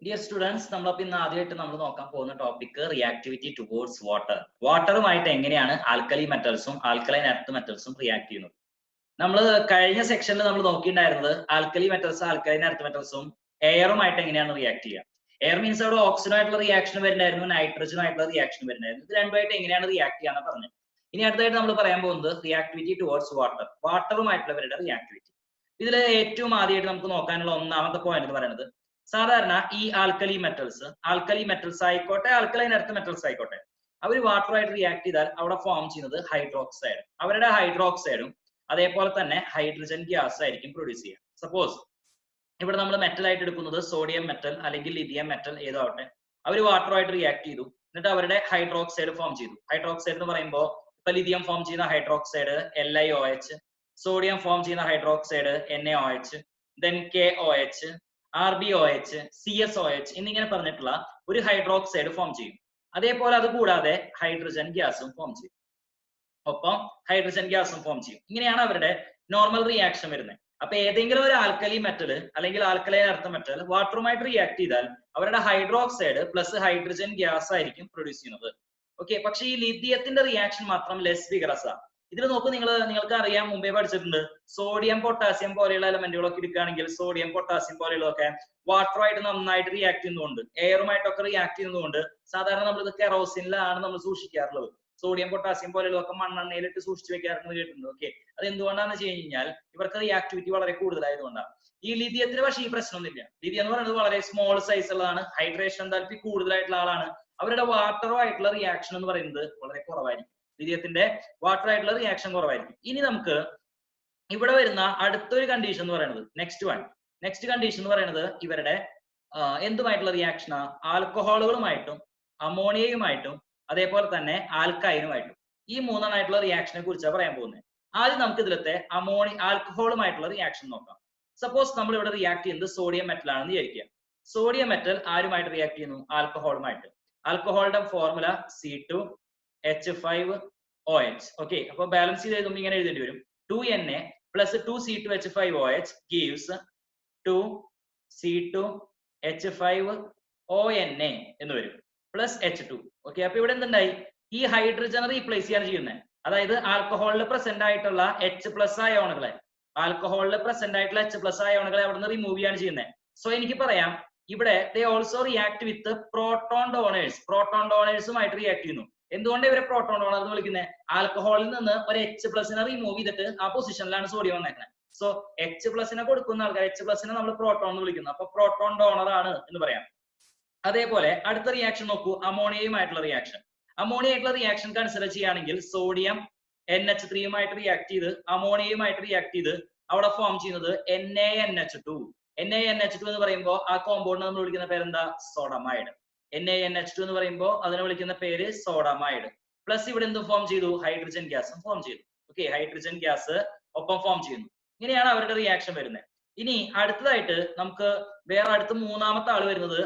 Dear students, നമ്മൾ ഇന്ന് ആദ്യമായിട്ട് നമ്മൾ നോക്കാൻ പോകുന്ന ടോപ്പിക് റിയാക്ടിവിറ്റി ടുവേർഡ്സ് വാട്ടർ. വാട്ടറുമായിട്ട് എങ്ങനെയാണ് ആൽക്കലി മെറ്റൽസും ആൽക്കലൈൻ എർത്ത് മെറ്റൽസും റിയാക്ട് ചെയ്യുന്നത്. നമ്മൾ കഴിഞ്ഞ സെക്ഷനിൽ നമ്മൾ നോക്കിയിട്ടുണ്ടായിരുന്നത് ആൽക്കലി മെറ്റൽസ് ആൽക്കലൈൻ എർത്ത് മെറ്റൽസും എയറുമായിട്ട് എങ്ങനെയാണ് റിയാക്ട് ചെയ്യുക. എയർ മീൻസ് അവിടെ ഓക്സിജനുമായിട്ടുള്ള റിയാക്ഷൻ വരുന്നുണ്ടായിരുന്നു, നൈട്രജനുമായിട്ടുള്ള റിയാക്ഷൻ വരുന്നുണ്ടായിരുന്നു. ഇത് രണ്ടുമായിട്ട് എങ്ങനെയാണ് റിയാക്ട് ചെയ്യാന്ന് പറഞ്ഞത്. ഇനി അടുത്തായിട്ട് നമ്മൾ പറയാൻ പോകുന്നത് റിയാക്ടിവിറ്റി ടുവേർഡ്സ് വാട്ടർ, വാട്ടറുമായിട്ടുള്ളവരുടെ റിയാക്ടിവിറ്റി. ഇതിൽ ഏറ്റവും ആദ്യമായിട്ട് നമുക്ക് നോക്കാനുള്ള ഒന്നാമത്തെ പോയിന്റ് എന്ന് പറയുന്നത്, സാധാരണ ഈ ആൽക്കലി മെറ്റൽസ് ആയിക്കോട്ടെ ആൽക്കലൈൻ എർത്ത് മെറ്റൽസ് ആയിക്കോട്ടെ, അവർ വാട്ടറുമായിട്ട് റിയാക്ട് ചെയ്താൽ അവിടെ ഫോം ചെയ്യുന്നത് ഹൈഡ്രോക്സൈഡ്. അവരുടെ ഹൈഡ്രോക്സൈഡും അതേപോലെ തന്നെ ഹൈഡ്രജൻ ഗ്യാസ് ആയിരിക്കും പ്രൊഡ്യൂസ് ചെയ്യുക. സപ്പോസ് ഇവിടെ നമ്മൾ മെറ്റൽ ആയിട്ട് എടുക്കുന്നത് സോഡിയം മെറ്റൽ അല്ലെങ്കിൽ ലിഥിയം മെറ്റൽ ഏതോ ആവട്ടെ, അവർ വാട്ടറുമായിട്ട് റിയാക്ട് ചെയ്തു, എന്നിട്ട് അവരുടെ ഹൈഡ്രോക്സൈഡ് ഫോം ചെയ്തു. ഹൈഡ്രോക്സൈഡ് എന്ന് പറയുമ്പോൾ ഇപ്പൊ ലിഥിയം ഫോം ചെയ്യുന്ന ഹൈഡ്രോക്സൈഡ് LiOH, സോഡിയം ഫോം ചെയ്യുന്ന hydroxide NaOH, then KOH, RbOH, CSOH എന്നിങ്ങനെ പറഞ്ഞിട്ടുള്ള ഒരു ഹൈഡ്രോക്സൈഡ് ഫോം ചെയ്യും. അതേപോലെ അത് കൂടാതെ ഹൈഡ്രജൻ ഗ്യാസും ഫോം ചെയ്യും. ഒപ്പം ഹൈഡ്രജൻ ഗ്യാസും ഫോം ചെയ്യും. ഇങ്ങനെയാണ് അവരുടെ നോർമൽ റിയാക്ഷൻ വരുന്നത്. അപ്പൊ ഏതെങ്കിലും ഒരു ആൽക്കലി മെറ്റൽ അല്ലെങ്കിൽ ആൽക്കലൈൻ എർത്ത് മെറ്റൽ വാട്ടറുമായിട്ട് റിയാക്ട് ചെയ്താൽ അവരുടെ ഹൈഡ്രോക്സൈഡ് പ്ലസ് ഹൈഡ്രജൻ ഗ്യാസ് ആയിരിക്കും പ്രൊഡ്യൂസ് ചെയ്യുന്നത്. ഓക്കെ, പക്ഷേ ഈ ലിഥിയത്തിന്റെ റിയാക്ഷൻ മാത്രം ലെസ് വിഗറസ് ആണ്. ഇതിൽ നോക്കൂ, നിങ്ങൾക്ക് അറിയാം, മുമ്പേ പഠിച്ചിട്ടുണ്ട്, സോഡിയം പൊട്ടാസ്യം പോലെയുള്ള എലമെന്റുകളൊക്കെ എടുക്കുകയാണെങ്കിൽ സോഡിയം പൊട്ടാസ്യം പോലെയുള്ളതൊക്കെ വാട്ടറുമായിട്ട് നന്നായിട്ട് റിയാക്ട് ചെയ്യുന്നതുകൊണ്ട്, എയറുമായിട്ടൊക്കെ റിയാക്ട് ചെയ്യുന്നതുകൊണ്ട് സാധാരണ നമ്മൾ ഇത് കെറോസിനിലാണ് നമ്മൾ സൂക്ഷിക്കാറുള്ളത്. സോഡിയം പൊട്ടാസ്യം പോലെയുള്ളതൊക്കെ മണ്ണെണ്ണയിലിട്ട് സൂക്ഷിച്ചു വെക്കാറുണ്ട് കേട്ടിട്ടുണ്ട്. ഓക്കെ, അത് എന്തുകൊണ്ടാണെന്ന് വെച്ച് കഴിഞ്ഞാൽ ഇവർക്ക് റിയാക്ടിവിറ്റി വളരെ കൂടുതലായതുകൊണ്ടാണ്. ഈ ലിഥിയത്തിന് പക്ഷേ ഈ പ്രശ്നമൊന്നുമില്ല. ലിഥിയം എന്ന് പറയുന്നത് വളരെ സ്മോൾ സൈസ് ഉള്ളതാണ്, ഹൈഡ്രേഷൻ എന്താൽപ്പി കൂടുതലായിട്ടുള്ള ആളാണ്. അവരുടെ വാട്ടറുമായിട്ടുള്ള റിയാക്ഷൻ എന്ന് പറയുന്നത് വളരെ കുറവായിരിക്കും. ലിഥിയത്തിന്റെ വാട്ടറുമായിട്ടുള്ള റിയാക്ഷൻ കുറവായിരിക്കും. ഇനി നമുക്ക് ഇവിടെ വരുന്ന അടുത്തൊരു കണ്ടീഷൻ എന്ന് പറയുന്നത് നെക്സ്റ്റ് കണ്ടീഷൻ എന്ന് പറയുന്നത് ഇവരുടെ എന്തുമായിട്ടുള്ള റിയാക്ഷനാ? ആൽക്കഹോളുകളുമായിട്ടും അമോണിയയുമായിട്ടും അതേപോലെ തന്നെ ആൽക്കൈനുമായിട്ടും. ഈ മൂന്നെണ്ണമായിട്ടുള്ള റിയാക്ഷനെ കുറിച്ചാണ് പറയാൻ പോകുന്നത്. ആദ്യം നമുക്ക് ഇതിലത്തെ ആൽക്കഹോളുമായിട്ടുള്ള റിയാക്ഷൻ നോക്കാം. സപ്പോസ് നമ്മൾ ഇവിടെ റിയാക്ട് ചെയ്യുന്നത് സോഡിയം മെറ്റൽ ആണെന്ന് വിചാരിക്കുക. സോഡിയം മെറ്റൽ ആരുമായിട്ട് റിയാക്ട് ചെയ്യുന്നു? ആൽക്കഹോളുമായിട്ട്. ആൽക്കഹോളിന്റെ ഫോർമുല C2H5OH. ഓക്കെ, അപ്പൊ ബാലൻസ് ചെയ്ത് എഴുതുമ്പോൾ ഇങ്ങനെ എഴുതേണ്ടി വരും. 2Na plus 2C2H5OH gives 2C2H5ONa എന്ന് വരും, പ്ലസ് H2. ഓക്കെ, അപ്പൊ ഇവിടെ എന്തുണ്ടായി? ഈ ഹൈഡ്രജൻ റീപ്ലേസ് ചെയ്യാണ് ചെയ്യുന്നത്. അതായത് ആൽക്കഹോളിൽ പ്രസന്റ് ആയിട്ടുള്ള H+ അയോണുകളെ അവിടെ നിന്ന് റിമൂവ് ചെയ്യാണ് ചെയ്യുന്നത്. സോ എനിക്ക് പറയാം, ഇവിടെ they also react with proton ഡോണേഴ്സുമായിട്ട് റിയാക്ട് ചെയ്യുന്നു. എന്തുകൊണ്ട് ഇവരെ പ്രോട്ടോൺ ഡോണർ എന്ന് വിളിക്കുന്നത്? ആൽക്കഹോളിൽ നിന്ന് ഒരു H+ റിമൂവ് ചെയ്തിട്ട് ആ പൊസിഷനിലാണ് സോഡിയം വന്നേക്കുന്നത്. സോ H+ കൊടുക്കുന്ന ആൾക്കാർ, H+ നമ്മൾ പ്രോട്ടോൺ എന്ന് വിളിക്കുന്നു. അപ്പൊ പ്രോട്ടോൺ ഡോണർ ആണ് എന്ന് പറയാം. അതേപോലെ അടുത്ത റിയാക്ഷൻ നോക്കൂ, അമോണിയയുമായിട്ടുള്ള റിയാക്ഷൻ. അമോണിയയായിട്ടുള്ള റിയാക്ഷൻ കൺസിഡർ ചെയ്യുകയാണെങ്കിൽ സോഡിയം NH3യുമായിട്ട് റിയാക്ട് ചെയ്ത് അമോണിയയുമായിട്ട് റിയാക്ട് ചെയ്ത് അവിടെ ഫോം ചെയ്യുന്നത് NaNH2. NaNH2 എന്ന് പറയുമ്പോൾ ആ കോമ്പൗണ്ട് നമ്മൾ വിളിക്കുന്ന പേരെന്താ? സോഡമൈഡ്. NaNH2 എന്ന് പറയുമ്പോൾ അതിനെ വിളിക്കുന്ന പേര് സോഡമൈഡ്. പ്ലസ് ഇവിടെ എന്ത് ഫോം ചെയ്തു? ഹൈഡ്രജൻ ഗ്യാസും ഫോം ചെയ്തു. ഓക്കെ, ഹൈഡ്രജൻ ഗ്യാസ് ഒപ്പം ഫോം ചെയ്യുന്നു. ഇങ്ങനെയാണ് അവരുടെ റിയാക്ഷൻ വരുന്നത്. ഇനി അടുത്തതായിട്ട് നമുക്ക് അടുത്ത മൂന്നാമത്തെ ആള് വരുന്നത്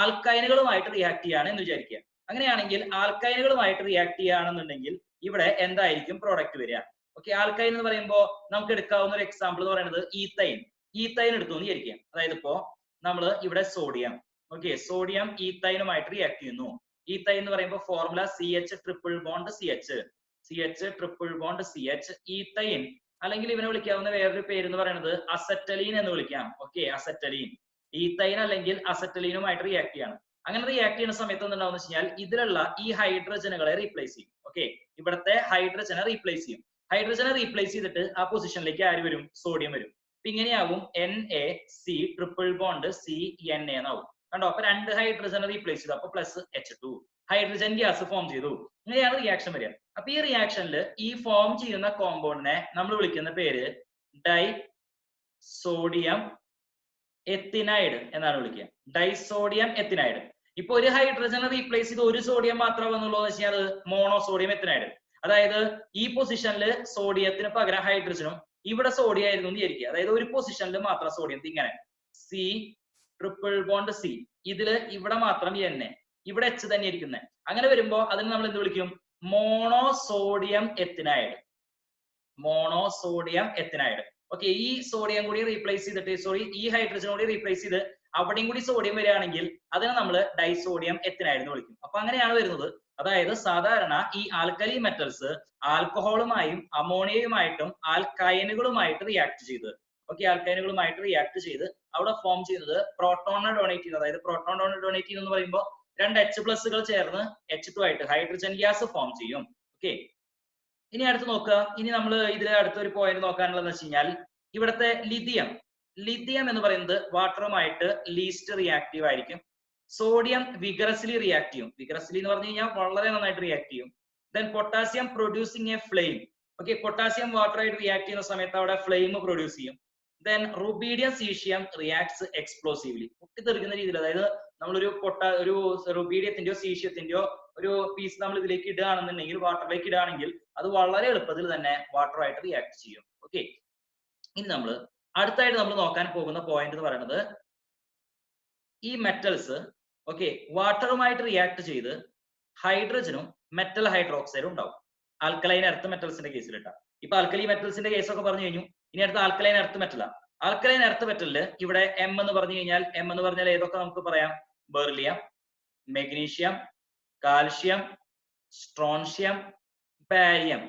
ആൽക്കൈനുകളുമായിട്ട് റിയാക്ട് ചെയ്യാണ് എന്ന് വിചാരിക്കുക. അങ്ങനെയാണെങ്കിൽ ആൽക്കൈനുകളുമായിട്ട് റിയാക്ട് ചെയ്യുകയാണെന്നുണ്ടെങ്കിൽ ഇവിടെ എന്തായിരിക്കും പ്രോഡക്റ്റ് വരിക? ഓക്കെ, ആൽക്കൈൻ എന്ന് പറയുമ്പോൾ നമുക്ക് എടുക്കാവുന്ന ഒരു എക്സാമ്പിൾ എന്ന് പറയുന്നത് ഈത്തൈൻ എടുത്തു എന്ന് വിചാരിക്കുക. അതായത് ഇപ്പോ നമ്മൾ ഇവിടെ സോഡിയം ഈത്തൈനുമായിട്ട് റിയാക്ട് ചെയ്യുന്നു. ഈത്തൈൻ എന്ന് പറയുമ്പോൾ ഫോർമുല CH∭CH ഈത്തൈൻ, അല്ലെങ്കിൽ ഇവനെ വിളിക്കാവുന്ന വേറൊരു പേര് എന്ന് പറയുന്നത് അസറ്റലീൻ എന്ന് വിളിക്കാം. ഓക്കെ, അസറ്റലീൻ, ഈത്തൈൻ അല്ലെങ്കിൽ അസറ്റലീനുമായിട്ട് റിയാക്ട് ചെയ്യാണ്. അങ്ങനെ റിയാക്ട് ചെയ്യുന്ന സമയത്ത് എന്താണെന്ന് വെച്ച് കഴിഞ്ഞാൽ ഇതിലുള്ള ഈ ഹൈഡ്രജനുകളെ റീപ്ലേസ് ചെയ്യും. ഓക്കെ, ഇവിടുത്തെ ഹൈഡ്രജനെ റീപ്ലേസ് ചെയ്തിട്ട് ആ പൊസിഷനിലേക്ക് ആര് വരും? സോഡിയം വരും. അപ്പൊ ഇങ്ങനെയാവും NaC∭CNA എന്നാവും. കണ്ടോ? അപ്പൊ രണ്ട് ഹൈഡ്രജനെ റീപ്ലേസ് ചെയ്തു, അപ്പൊ plus H2, hydrogen gas form ചെയ്തു. ഇങ്ങനെയാണ് റിയാക്ഷൻ വരിക. അപ്പൊ ഈ റിയാക്ഷനിൽ ഈ ഫോം ചെയ്യുന്ന കോമ്പൗണ്ടിനെ നമ്മൾ വിളിക്കുന്ന പേര് ഡൈസോഡിയം എത്തിനൈഡ് എന്നാണ് വിളിക്കുക. ഡൈസോഡിയം എത്തിനൈഡ്. ഇപ്പൊ ഒരു ഹൈഡ്രജനെ റീപ്ലേസ് ചെയ്ത് ഒരു സോഡിയം മാത്രം വന്നുള്ളൂ എന്ന് വെച്ചാൽ അത് മോണോസോഡിയം എത്തിനൈഡ്. അതായത് ഈ പൊസിഷനിൽ സോഡിയത്തിന് പകരം ഹൈഡ്രജനും ഇവിടെ സോഡിയം ആയിരുന്നു എന്ന് വിചാരിക്കുക. അതായത് ഒരു പൊസിഷനിൽ മാത്രം സോഡിയം, ഇങ്ങനെ C∭C, ഇതില് ഇവിടെ മാത്രം Na, ഇവിടെ H തന്നെ ഇരിക്കുന്നത്. അങ്ങനെ വരുമ്പോ അതിന് നമ്മൾ എന്ത് വിളിക്കും? മോണോസോഡിയം എത്തിനൈഡ്. ഓക്കെ, ഈ സോഡിയം കൂടി റീപ്ലേസ് ചെയ്തിട്ട് ഈ ഹൈഡ്രജൻ കൂടി റീപ്ലേസ് ചെയ്ത് അവിടെയും കൂടി സോഡിയം വരികയാണെങ്കിൽ അതിനെ നമ്മൾ ഡൈസോഡിയം എത്തിനൈഡ് എന്ന് വിളിക്കും. അപ്പൊ അങ്ങനെയാണ് വരുന്നത്. അതായത് സാധാരണ ഈ ആൽക്കലി മെറ്റൽസ് ആൽക്കഹോളുമായും അമോണിയയുമായിട്ടും ആൽക്കൈനുകളുമായിട്ട് റിയാക്ട് ചെയ്ത് ആൽക്കൈനുകളുമായിട്ട് റിയാക്ട് ചെയ്ത് അവിടെ ഫോം ചെയ്യുന്നത് പ്രോട്ടോണിനെ ഡൊണേറ്റ് ചെയ്യുന്നത്. അതായത് പ്രോട്ടോൺ ഡൊണേറ്റ് ചെയ്യുന്നത് എന്ന് പറയുമ്പോൾ രണ്ട് H+കൾ ചേർന്ന് H2 ആയിട്ട് ഹൈഡ്രജൻ ഗ്യാസ് ഫോം ചെയ്യും. ഓക്കെ, ഇനി അടുത്ത് നോക്കുക. ഇനി നമ്മൾ ഇതിലെ അടുത്തൊരു പോയിന്റ് നോക്കാനുള്ളതെന്ന് വെച്ച് കഴിഞ്ഞാൽ ഇവിടുത്തെ ലിഥിയം എന്ന് പറയുന്നത് വാട്ടറുമായിട്ട് ലീസ്റ്റ് റിയാക്റ്റീവ് ആയിരിക്കും. സോഡിയം വിഗറസ്ലി റിയാക്ട് ചെയ്യും. വിഗറസ്ലി എന്ന് പറഞ്ഞു കഴിഞ്ഞാൽ വളരെ നന്നായിട്ട് റിയാക്ട് ചെയ്യും. Then potassium producing a flame. Okay, potassium വാട്ടറായിട്ട് റിയാക്ട് ചെയ്യുന്ന സമയത്ത് അവിടെ ഫ്ലെയിം പ്രൊഡ്യൂസ് ചെയ്യും. Then rubidium caesium reacts explosively. പൊട്ടിത്തെറിക്കുന്ന രീതിയിൽ, അതായത് നമ്മളൊരു റുബീഡിയത്തിന്റെയോ സീഷ്യത്തിന്റെയോ ഒരു പീസ് നമ്മൾ ഇതിലേക്ക് ഇടുകയാണെന്നുണ്ടെങ്കിൽ, വാട്ടറിലേക്ക് ഇടുകയാണെങ്കിൽ അത് വളരെ എളുപ്പത്തിൽ തന്നെ വാട്ടറുമായിട്ട് റിയാക്ട് ചെയ്യും. ഓക്കെ, ഇനി നമ്മൾ അടുത്തായിട്ട് നമ്മൾ നോക്കാൻ പോകുന്ന പോയിന്റ് എന്ന് പറയുന്നത് ഈ മെറ്റൽസ് വാട്ടറുമായിട്ട് റിയാക്ട് ചെയ്ത് ഹൈഡ്രജനും മെറ്റൽ ഹൈഡ്രോക്സൈഡും ഉണ്ടാവും. ആൽക്കലൈൻ എർത്ത് മെറ്റൽസിന്റെ കേസിലിട്ട ഇപ്പൊ ആൽക്കലി മെറ്റൽസിന്റെ കേസൊക്കെ പറഞ്ഞു കഴിഞ്ഞു. ഇനി അടുത്ത ആൽക്കലൈൻ എർത്ത് മെറ്റലാ. ആൽക്കലൈൻ എർത്ത് മെറ്റലില് ഇവിടെ എം എന്ന് പറഞ്ഞാൽ ഏതൊക്കെ നമുക്ക് പറയാം? Beryllium, magnesium, calcium, strontium, barium.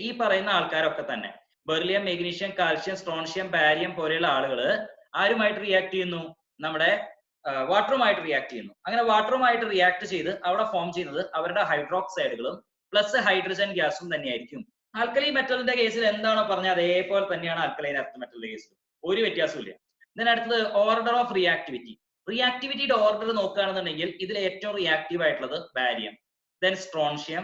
ഈ പറയുന്ന ആൾക്കാരൊക്കെ തന്നെ beryllium, magnesium, calcium, strontium, barium പോലെയുള്ള ആളുകൾ ആരുമായിട്ട് റിയാക്ട് ചെയ്യുന്നു? നമ്മുടെ വാട്ടറുമായിട്ട് റിയാക്ട് ചെയ്യുന്നു. അങ്ങനെ വാട്ടറുമായിട്ട് റിയാക്ട് ചെയ്ത് അവിടെ ഫോം ചെയ്യുന്നത് അവരുടെ ഹൈഡ്രോക്സൈഡുകളും പ്ലസ് ഹൈഡ്രജൻ ഗ്യാസും തന്നെയായിരിക്കും. ആൽക്കലി മെറ്റലിന്റെ കേസിൽ എന്താണോ പറഞ്ഞത് അതേപോലെ തന്നെയാണ് ആൽക്കലൈൻ എർത്ത് മെറ്റലിന്റെ കേസിൽ, ഒരു വ്യത്യാസമില്ല. ഇതിന് അടുത്തത് ഓർഡർ ഓഫ് റിയാക്ടിവിറ്റി. റിയാക്ടിവിറ്റിയുടെ ഓർഡർ നോക്കുകയാണെന്നുണ്ടെങ്കിൽ ഇതിൽ ഏറ്റവും റിയാക്റ്റീവ് ആയിട്ടുള്ളത് barium, then strontium,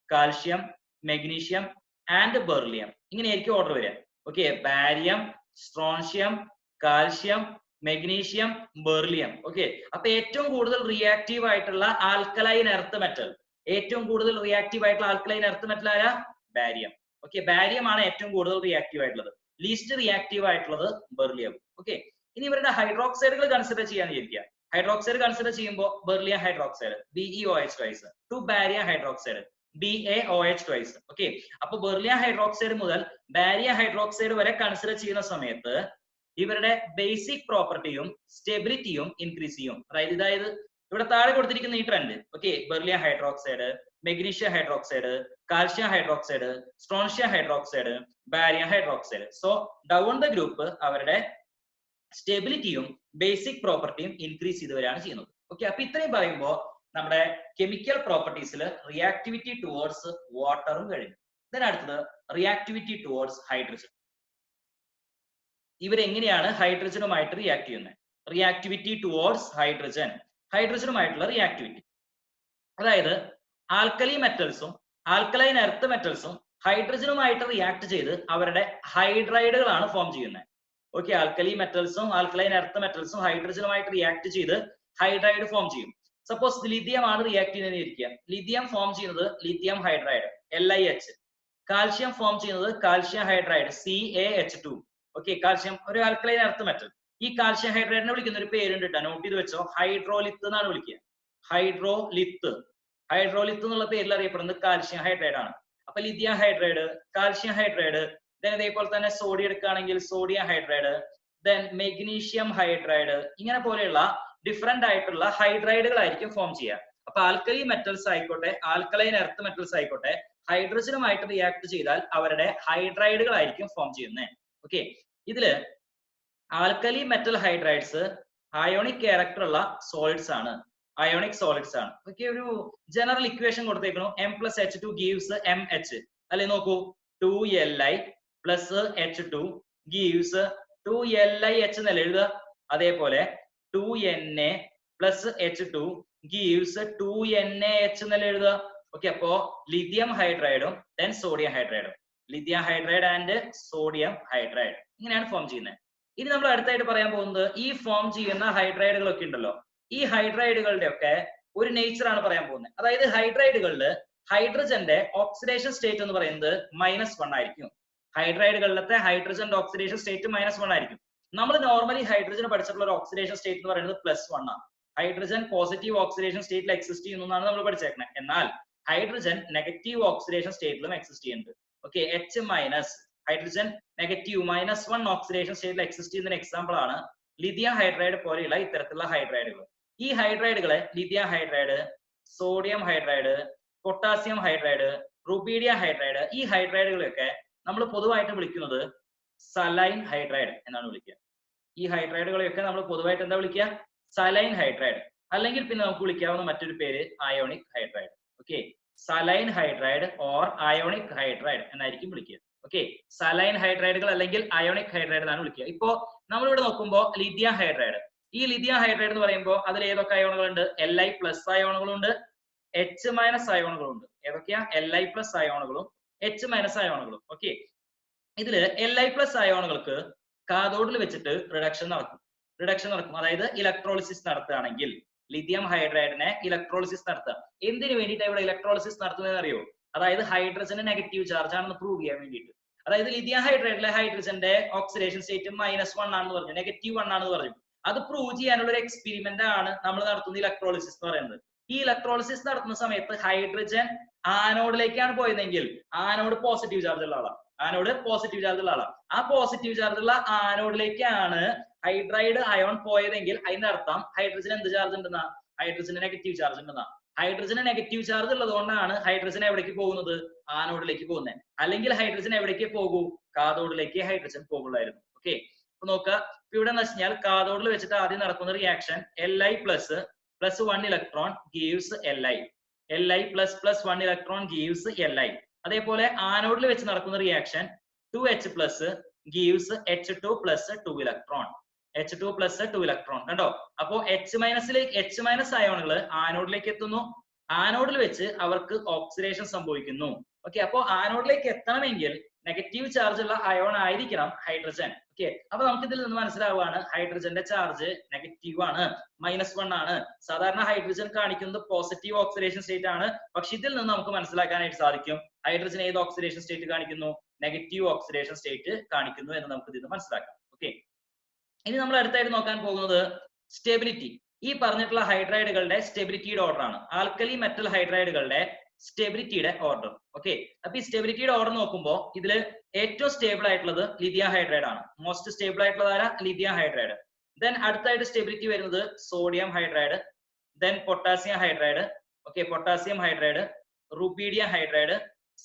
calcium, magnesium and beryllium. ഇങ്ങനെയായിരിക്കും ഓർഡർ വരിക. Barium, strontium, calcium, magnesium, beryllium. അപ്പൊ ഏറ്റവും കൂടുതൽ റിയാക്റ്റീവ് ആയിട്ടുള്ള ആൽക്കലൈൻ എർത്ത് മെറ്റൽ, ഏറ്റവും കൂടുതൽ റിയാക്റ്റീവ് ആയിട്ടുള്ള ആൽക്കലൈൻ എർത്ത് മെറ്റൽ ആരാ? ബാരിയം. ബാരിയം ആണ് ഏറ്റവും കൂടുതൽ റിയാക്റ്റീവ് ആയിട്ടുള്ളത്. ലീസ്റ്റ് റിയാക്റ്റീവ് ആയിട്ടുള്ളത് ബെർലിയം. ഇനി ഇവരുടെ ഹൈഡ്രോക്സൈഡുകൾ കൺസിഡർ ചെയ്യാൻ വിചാരിക്കുക. ഹൈഡ്രോക്സൈഡ് കൺസിഡർ ചെയ്യുമ്പോൾ beryllium hydroxide BeOH twice, to barium hydroxide BaOH twice. അപ്പൊ ബെർലിയം ഹൈഡ്രോക്സൈഡ് മുതൽ ബാരിയം ഹൈഡ്രോക്സൈഡ് വരെ കൺസിഡർ ചെയ്യുന്ന സമയത്ത് ഇവരുടെ ബേസിക് പ്രോപ്പർട്ടിയും സ്റ്റെബിലിറ്റിയും ഇൻക്രീസ് ചെയ്യും. അതായത് ഇവിടെ താഴെ കൊടുത്തിരിക്കുന്ന ഈ trend beryllium hydroxide, magnesium hydroxide, calcium hydroxide, strontium hydroxide, barium hydroxide. So down the group അവരുടെ സ്റ്റെബിലിറ്റിയും ബേസിക് പ്രോപ്പർട്ടിയും ഇൻക്രീസ് ചെയ്ത് വരികയാണ് ചെയ്യുന്നത്. അപ്പൊ ഇത്രയും പറയുമ്പോൾ നമ്മുടെ കെമിക്കൽ പ്രോപ്പർട്ടീസിൽ റിയാക്ടിവിറ്റി ടുവേർഡ്സ് വാട്ടറും കഴിഞ്ഞു. ഇതിനടുത്തത് റിയാക്ടിവിറ്റി ടുവേർഡ്സ് ഹൈഡ്രജൻ. ഇവരെങ്ങനെയാണ് ഹൈഡ്രജനുമായിട്ട് റിയാക്ട് ചെയ്യുന്നത്? റിയാക്ടിവിറ്റി ടുവേർഡ്സ് ഹൈഡ്രജൻ, ഹൈഡ്രജനുമായിട്ടുള്ള റിയാക്ടിവിറ്റി. അതായത് ആൽക്കലി മെറ്റൽസും ആൽക്കലൈൻ എർത്ത് മെറ്റൽസും ഹൈഡ്രജനുമായിട്ട് റിയാക്ട് ചെയ്ത് അവരുടെ ഹൈഡ്രൈഡുകളാണ് ഫോം ചെയ്യുന്നത്. ആൽക്കലി മെറ്റൽസും ആൽക്കലൈൻ എർത്ത് മെറ്റൽസും ഹൈഡ്രജനുമായിട്ട് റിയാക്ട് ചെയ്ത് ഹൈഡ്രൈഡ് ഫോം ചെയ്യും. സപ്പോസ് ലിഥിയം ആണ് റിയാക്ട് ചെയ്യുന്നത് ഇരിക്കുക. ലിഥിയം ഫോം ചെയ്യുന്നത് lithium hydride LiH. Calcium form ചെയ്യുന്നത് കാൽഷ്യം ഹൈഡ്രൈഡ് CaH2. കാൽഷ്യം ഒരു ആൽക്കലൈൻ എർത്ത് മെറ്റൽ. ഈ കാൽഷ്യം ഹൈഡ്രൈഡിനെ വിളിക്കുന്ന ഒരു പേരുണ്ട് കേട്ടോ, നോട്ട് ചെയ്ത് വെച്ചോ. ഹൈഡ്രോലിത്ത് എന്നാണ് വിളിക്കുക. ഹൈഡ്രോലിത്ത് എന്നുള്ള പേരിൽ അറിയപ്പെടുന്നത് കാൽഷ്യം ഹൈഡ്രൈഡ് ആണ്. അപ്പൊ lithium hydride, calcium hydride, then അതേപോലെ തന്നെ സോഡിയം എടുക്കുകയാണെങ്കിൽ sodium hydride, then magnesium hydride, ഇങ്ങനെ പോലെയുള്ള ഡിഫറെന്റ് ആയിട്ടുള്ള ഹൈഡ്രൈഡുകളായിരിക്കും ഫോം ചെയ്യുക. അപ്പൊ ആൽക്കലി മെറ്റൽസ് ആയിക്കോട്ടെ ആൽക്കലൈൻ എർത്ത് മെറ്റൽസ് ആയിക്കോട്ടെ ഹൈഡ്രജനുമായിട്ട് റിയാക്ട് ചെയ്താൽ അവരുടെ ഹൈഡ്രൈഡുകളായിരിക്കും ഫോം ചെയ്യുന്നത്. ഇതില് alkali metal hydrides ionic character ഉള്ള സോളിഡ്സ് ആണ്, അയോണിക് സോളിഡ്സ് ആണ്. ഒരു ജനറൽ ഇക്വേഷൻ കൊടുത്തേക്കുന്നു. M+H2 gives MH അല്ലെ? നോക്കൂ, 2Li + H2 gives 2LiH എന്നല്ല എഴുതുക. അതേപോലെ 2Na + H2 gives 2NaH എന്നല്ല എഴുതുക. അപ്പോ ലിഥിയം ഹൈഡ്രൈഡും ദെൻ സോഡിയം ഹൈഡ്രൈഡും, lithium hydride and sodium hydride, ഇങ്ങനെയാണ് ഫോം ചെയ്യുന്നത്. ഇനി നമ്മൾ അടുത്തായിട്ട് പറയാൻ പോകുന്നത് ഈ ഫോം ചെയ്യുന്ന ഹൈഡ്രൈഡുകളൊക്കെ ഉണ്ടല്ലോ, ഈ ഹൈഡ്രൈഡുകളുടെ ഒക്കെ ഒരു നേച്ചർ ആണ് പറയാൻ പോകുന്നത്. അതായത് ഹൈഡ്രൈഡുകളിൽ ഹൈഡ്രജന്റെ ഓക്സിഡേഷൻ സ്റ്റേറ്റ് എന്ന് പറയുന്നത് -1 ആയിരിക്കും. ഹൈഡ്രൈഡുകളിലത്തെ ഹൈഡ്രജന്റെ ഓക്സിഡേഷൻ സ്റ്റേറ്റ് -1 ആയിരിക്കും. നമ്മൾ നോർമലി ഹൈഡ്രജൻ പഠിച്ചിട്ടുള്ള ഒരു ഓക്സിഡേഷൻ സ്റ്റേറ്റ് എന്ന് പറയുന്നത് +1 ആണ്. ഹൈഡ്രജൻ പോസിറ്റീവ് ഓക്സിഡേഷൻ സ്റ്റേറ്റിൽ എക്സിസ്റ്റ് ചെയ്യുന്നതാണ് നമ്മൾ പഠിച്ചേക്കുന്നത്. എന്നാൽ ഹൈഡ്രജൻ നെഗറ്റീവ് ഓക്സിഡേഷൻ സ്റ്റേറ്റിലും എക്സിസ്റ്റ് ചെയ്യുന്നുണ്ട്. H- ഹൈഡ്രജൻ -1 ഓക്സിഡേഷൻ സ്റ്റേറ്റിൽ എക്സിസ്റ്റ് ചെയ്യുന്ന എക്സാമ്പിൾ ആണ് ലിഥിയം ഹൈഡ്രൈഡ് പോലെയുള്ള ഇത്തരത്തിലുള്ള ഹൈഡ്രൈഡുകൾ. ഈ ഹൈഡ്രൈഡുകളെ lithium hydride, sodium hydride, potassium hydride, rubidium hydride, ഈ ഹൈഡ്രൈഡുകളൊക്കെ നമ്മൾ പൊതുവായിട്ട് വിളിക്കുന്നത് സലൈൻ ഹൈഡ്രൈഡ് എന്നാണ് വിളിക്കുക. ഈ ഹൈഡ്രൈഡുകളെയൊക്കെ നമ്മൾ പൊതുവായിട്ട് എന്താ വിളിക്കുക? Saline hydride. അല്ലെങ്കിൽ പിന്നെ നമുക്ക് വിളിക്കാവുന്ന മറ്റൊരു പേര് ionic hydride. Okay, saline hydride or ionic hydride എന്നായിരിക്കും വിളിക്കുക. ഓക്കെ, സലൈൻ ഹൈഡ്രൈഡുകൾ അല്ലെങ്കിൽ അയോണിക് ഹൈഡ്രൈഡ് എന്നാണ് വിളിക്കുക. ഇപ്പോ നമ്മളിവിടെ നോക്കുമ്പോൾ ലിഥിയം ഹൈഡ്രൈഡ്, ഈ ലിഥിയം ഹൈഡ്രൈഡ് എന്ന് പറയുമ്പോൾ അതിൽ ഏതൊക്കെ അയോണുകളുണ്ട്? Li+ അയോണുകളുണ്ട്, H- അയോണുകളുണ്ട്. ഏതൊക്കെയാ? Li+ അയോണുകളും H- അയോണുകളും. ഓക്കെ, ഇതില് Li+ അയോണുകൾക്ക് കാഥോഡിൽ വെച്ചിട്ട് റിഡക്ഷൻ നടക്കും. അതായത് ഇലക്ട്രോളിസിസ് നടത്തുകയാണെങ്കിൽ ലിഥിയം ഹൈഡ്രൈഡിനെ ഇലക്ട്രോളിസിസ് നടത്തുക. എന്തിനു വേണ്ടിയിട്ടാണ് ഇവിടെ ഇലക്ട്രോളിസിസ് നടത്തുന്നത് അറിയോ? അതായത് ഹൈഡ്രജന് നെഗറ്റീവ് ചാർജ് ആണെന്ന് പ്രൂവ് ചെയ്യാൻ വേണ്ടിയിട്ട്. അതായത് ലിഥിയം ഹൈഡ്രൈഡിലെ ഹൈഡ്രജന്റെ ഓക്സിഡേഷൻ സ്റ്റേറ്റ് -1 ആണെന്ന് പറഞ്ഞു, -1 ആണെന്ന് പറഞ്ഞു. അത് പ്രൂവ് ചെയ്യാനുള്ള ഒരു എക്സ്പെരിമെന്റ് ആണ് നമ്മൾ നടത്തുന്ന ഇലക്ട്രോളിസിസ് എന്ന് പറയുന്നത്. ഈ ഇലക്ട്രോളിസിസ് നടത്തുന്ന സമയത്ത് ഹൈഡ്രജൻ ആനോഡിലേക്കാണ് പോയതെങ്കിൽ ആനോഡ് പോസിറ്റീവ് ചാർജ് ഉള്ള ആളാണ്. ആ പോസിറ്റീവ് ചാർജ് ഉള്ള ആനോഡിലേക്കാണ് ഹൈഡ്രൈഡ് അയോൺ പോയതെങ്കിൽ അതിന്റെ അർത്ഥം ഹൈഡ്രജൻ എന്ത് ചാർജ് ഉണ്ടെന്നാ? ഹൈഡ്രജന് നെഗറ്റീവ് ചാർജ് ഉണ്ടെന്നാ. ഹൈഡ്രജന് നെഗറ്റീവ് ചാർജ് ഉള്ളതുകൊണ്ടാണ് ഹൈഡ്രജൻ എവിടേക്ക് പോകുന്നത്? ആനോഡിലേക്ക് പോകുന്നത്. അല്ലെങ്കിൽ ഹൈഡ്രജൻ എവിടേക്ക് പോകൂ? കാഥോഡിലേക്ക് ഹൈഡ്രജൻ പോകുള്ളായിരുന്നു. ഓക്കെ, അപ്പൊ നോക്കുക, ഇവിടെ എന്ന് വെച്ചാൽ കാഥോഡിൽ വെച്ചിട്ട് ആദ്യം നടക്കുന്ന reaction Li+ + 1 electron gives Li. Li++ 1 electron gives Li. അതേപോലെ ആനോഡിൽ വെച്ച് നടക്കുന്ന reaction 2H+ gives H2 + 2 electron. കണ്ടോ? അപ്പോ H- അയോണുകൾ ആനോഡിലേക്ക് എത്തുന്നു. ആനോഡിൽ വെച്ച് അവർക്ക് ഓക്സിഡേഷൻ സംഭവിക്കുന്നു. ഓക്കെ, അപ്പോ ആനോഡിലേക്ക് എത്തണമെങ്കിൽ നെഗറ്റീവ് ചാർജ് ഉള്ള അയോൺ ആയിരിക്കണം ഹൈഡ്രജൻ. ഓക്കെ, അപ്പൊ നമുക്ക് ഇതിൽ നിന്ന് മനസ്സിലാവുകയാണ് ഹൈഡ്രജന്റെ ചാർജ് നെഗറ്റീവ് ആണ്, -1 ആണ്. സാധാരണ ഹൈഡ്രജൻ കാണിക്കുന്നത് പോസിറ്റീവ് ഓക്സിഡേഷൻ സ്റ്റേറ്റ് ആണ്. പക്ഷെ ഇതിൽ നിന്ന് നമുക്ക് മനസ്സിലാക്കാനായിട്ട് സാധിക്കും ഹൈഡ്രജൻ ഏത് ഓക്സിഡേഷൻ സ്റ്റേറ്റ് കാണിക്കുന്നു? നെഗറ്റീവ് ഓക്സിഡേഷൻ സ്റ്റേറ്റ് കാണിക്കുന്നു എന്ന് നമുക്ക് ഇതിൽ നിന്ന് മനസ്സിലാക്കാം. ഓക്കെ, ഇനി നമ്മൾ അടുത്തായിട്ട് നോക്കാൻ പോകുന്നത് സ്റ്റെബിലിറ്റി. ഈ പറഞ്ഞിട്ടുള്ള ഹൈഡ്രൈഡുകളുടെ സ്റ്റെബിലിറ്റിയുടെ ഓർഡർ ആണ്. ആൽക്കലി മെറ്റൽ ഹൈഡ്രൈഡുകളുടെ സ്റ്റെബിലിറ്റിയുടെ ഓർഡർ. ഓക്കെ, അപ്പൊ ഈ സ്റ്റെബിലിറ്റിയുടെ ഓർഡർ നോക്കുമ്പോൾ ഇതിൽ ഏറ്റവും സ്റ്റേബിൾ ആയിട്ടുള്ളത് ലിഥിയം ഹൈഡ്രൈഡ് ആണ്. മോസ്റ്റ് സ്റ്റേബിൾ ആയിട്ടുള്ളത് ആരാ? Lithium hydride. ദെൻ അടുത്തായിട്ട് സ്റ്റെബിലിറ്റി വരുന്നത് sodium hydride, then potassium hydride. Okay, potassium hydride, rubidium hydride,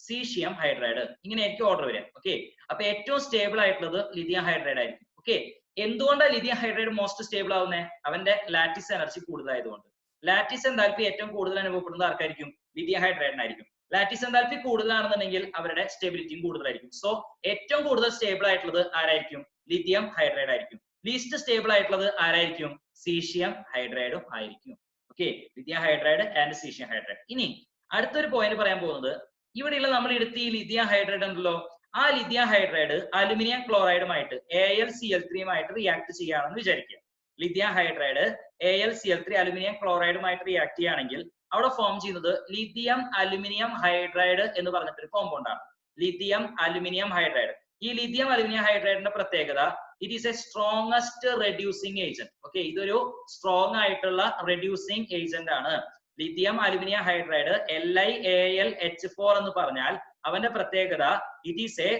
caesium hydride. ഇങ്ങനെയായിരിക്കും ഓർഡർ വരിക. ഓക്കെ, അപ്പൊ ഏറ്റവും സ്റ്റേബിൾ ആയിട്ടുള്ളത് ലിഥിയം ഹൈഡ്രൈഡ് ആയിരിക്കും. ഓക്കെ, എന്തുകൊണ്ടാണ് ലിഥിയം ഹൈഡ്രൈഡ് മോസ്റ്റ് സ്റ്റേബിൾ ആവുന്നത്? അവന്റെ ലാറ്റിസ് എനർജി കൂടുതലായതുകൊണ്ട്. ലാറ്റിസ് എന്താൽപി ഏറ്റവും കൂടുതൽ അനുഭവപ്പെടുന്നത് ആർക്കായിരിക്കും? ലിഥിയം ഹൈഡ്രൈഡിനായിരിക്കും. ലാറ്റിസ് എന്താൽപി കൂടുതലാണെന്നുണ്ടെങ്കിൽ അവരുടെ സ്റ്റെബിലിറ്റിയും കൂടുതലായിരിക്കും. സോ ഏറ്റവും കൂടുതൽ സ്റ്റേബിൾ ആയിട്ടുള്ളത് ആരായിരിക്കും? ലിഥിയം ഹൈഡ്രൈഡ് ആയിരിക്കും. ലീസ്റ്റ് സ്റ്റേബിൾ ആയിട്ടുള്ളത് ആരായിരിക്കും? സീഷ്യം ഹൈഡ്രൈഡും ആയിരിക്കും. Okay, lithium hydride and caesium hydride. ഇനി അടുത്തൊരു പോയിന്റ് പറയാൻ പോകുന്നത്, ഇവിടെയുള്ള നമ്മൾ എടുത്ത് ഈ ലിഥിയം ഹൈഡ്രൈഡ് ഉണ്ടല്ലോ, ആ ലിഥിയം ഹൈഡ്രൈഡ് അലുമിനിയം ക്ലോറൈഡുമായിട്ട് AlCl3 റിയാക്ട് ചെയ്യുകയാണെന്ന് വിചാരിക്കുക. ലിഥിയം ഹൈഡ്രൈഡ് AlCl3 അലുമിനിയം ക്ലോറൈഡുമായിട്ട് റിയാക്ട് ചെയ്യുകയാണെങ്കിൽ അവിടെ ഫോം ചെയ്യുന്നത് ലിഥിയം അലുമിനിയം ഹൈഡ്രൈഡ് എന്ന് പറഞ്ഞിട്ടൊരു കോമ്പൗണ്ട് ആണ്. Lithium aluminium hydride. ഈ ലിഥിയം അലുമിനിയം ഹൈഡ്രൈഡിന്റെ പ്രത്യേകത, it is A strongest reducing agent. Okay, ഇതൊരു സ്ട്രോങ് ആയിട്ടുള്ള റെഡ്യൂസിങ് ഏജന്റ് ആണ്. ലിഥിയം അലുമിനിയം ഹൈഡ്രൈഡ് LiAlH4 എന്ന് പറഞ്ഞാൽ അവന്റെ പ്രത്യേകത, it is A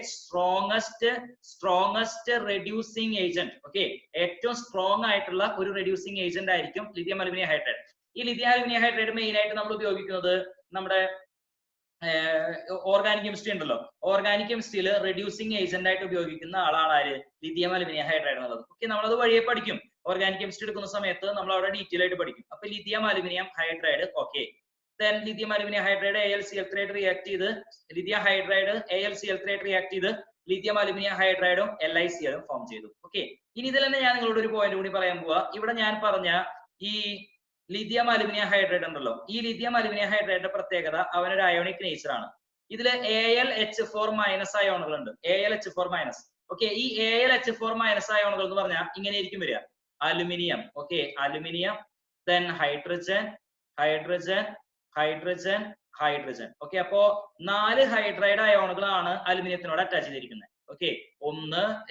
strongest reducing agent. Okay, ഏറ്റവും സ്ട്രോങ് ആയിട്ടുള്ള ഒരു റെഡ്യൂസിങ് ഏജന്റ് ആയിരിക്കും ലിഥിയം അലുമിനിയം ഹൈഡ്രൈഡ്. ഈ ലിഥിയം അലുമിനിയം ഹൈഡ്രൈഡ് മെയിൻ ആയിട്ട് നമ്മൾ ഉപയോഗിക്കുന്നത് നമ്മുടെ ഓർഗാനിക് കെമിസ്ട്രി ഉണ്ടല്ലോ, ഓർഗാനിക് കെമിസ്ട്രിയിൽ റെഡ്യൂസിങ് ഏജന്റ് ആയിട്ട് ഉപയോഗിക്കുന്ന ആളാണ് ആര്? ലിഥിയം അലുമിനിയം ഹൈഡ്രൈഡ് എന്നുള്ളത്. ഓക്കെ, നമ്മളത് വഴിയെ പഠിക്കും. ഓർഗാനിക് കെമിസ്ട്രി എടുക്കുന്ന സമയത്ത് നമ്മൾ അവിടെ ഡീറ്റെയിൽ ആയിട്ട് പഠിക്കും. അപ്പൊ lithium aluminium hydride. Okay, then lithium aluminium hydride AlCl3 react ചെയ്ത് ലിഥിയം ഹൈഡ്രൈഡ് AlCl3 റിയാക്ട് ചെയ്ത് ലിഥിയം അലുമിനിയം ഹൈഡ്രൈഡും LiCl ഫോം ചെയ്തു. ഓക്കെ, ഇനി ഇതിൽ തന്നെ ഞാൻ നിങ്ങളോട് ഒരു പോയിന്റ് കൂടി പറയാൻ പോവാ. ഇവിടെ ഞാൻ പറഞ്ഞ ഈ ലിഥിയം അലുമിനിയം ഹൈഡ്രൈഡ് ഉണ്ടല്ലോ, ഈ ലിഥിയം അലുമിനിയം ഹൈഡ്രൈഡിന്റെ പ്രത്യേകത അവനൊരു അയോണിക് നേച്ചർ ആണ്. ഇതില് AlH4- അയോണുകളുണ്ട്. AlH4-. ഓക്കെ, ഈ AlH4- അയോണുകൾ എന്ന് പറഞ്ഞാൽ ഇങ്ങനെ ആയിരിക്കും വരിക: aluminium, okay, aluminium, then hydrogen, hydrogen, hydrogen, hydrogen. Okay, അപ്പോ 4 ഹൈഡ്രൈഡ് അയോണുകളാണ് അലുമിനിയത്തിനോട് അറ്റാച്ച് ചെയ്തിരിക്കുന്നത്. ഓക്കെ, 1,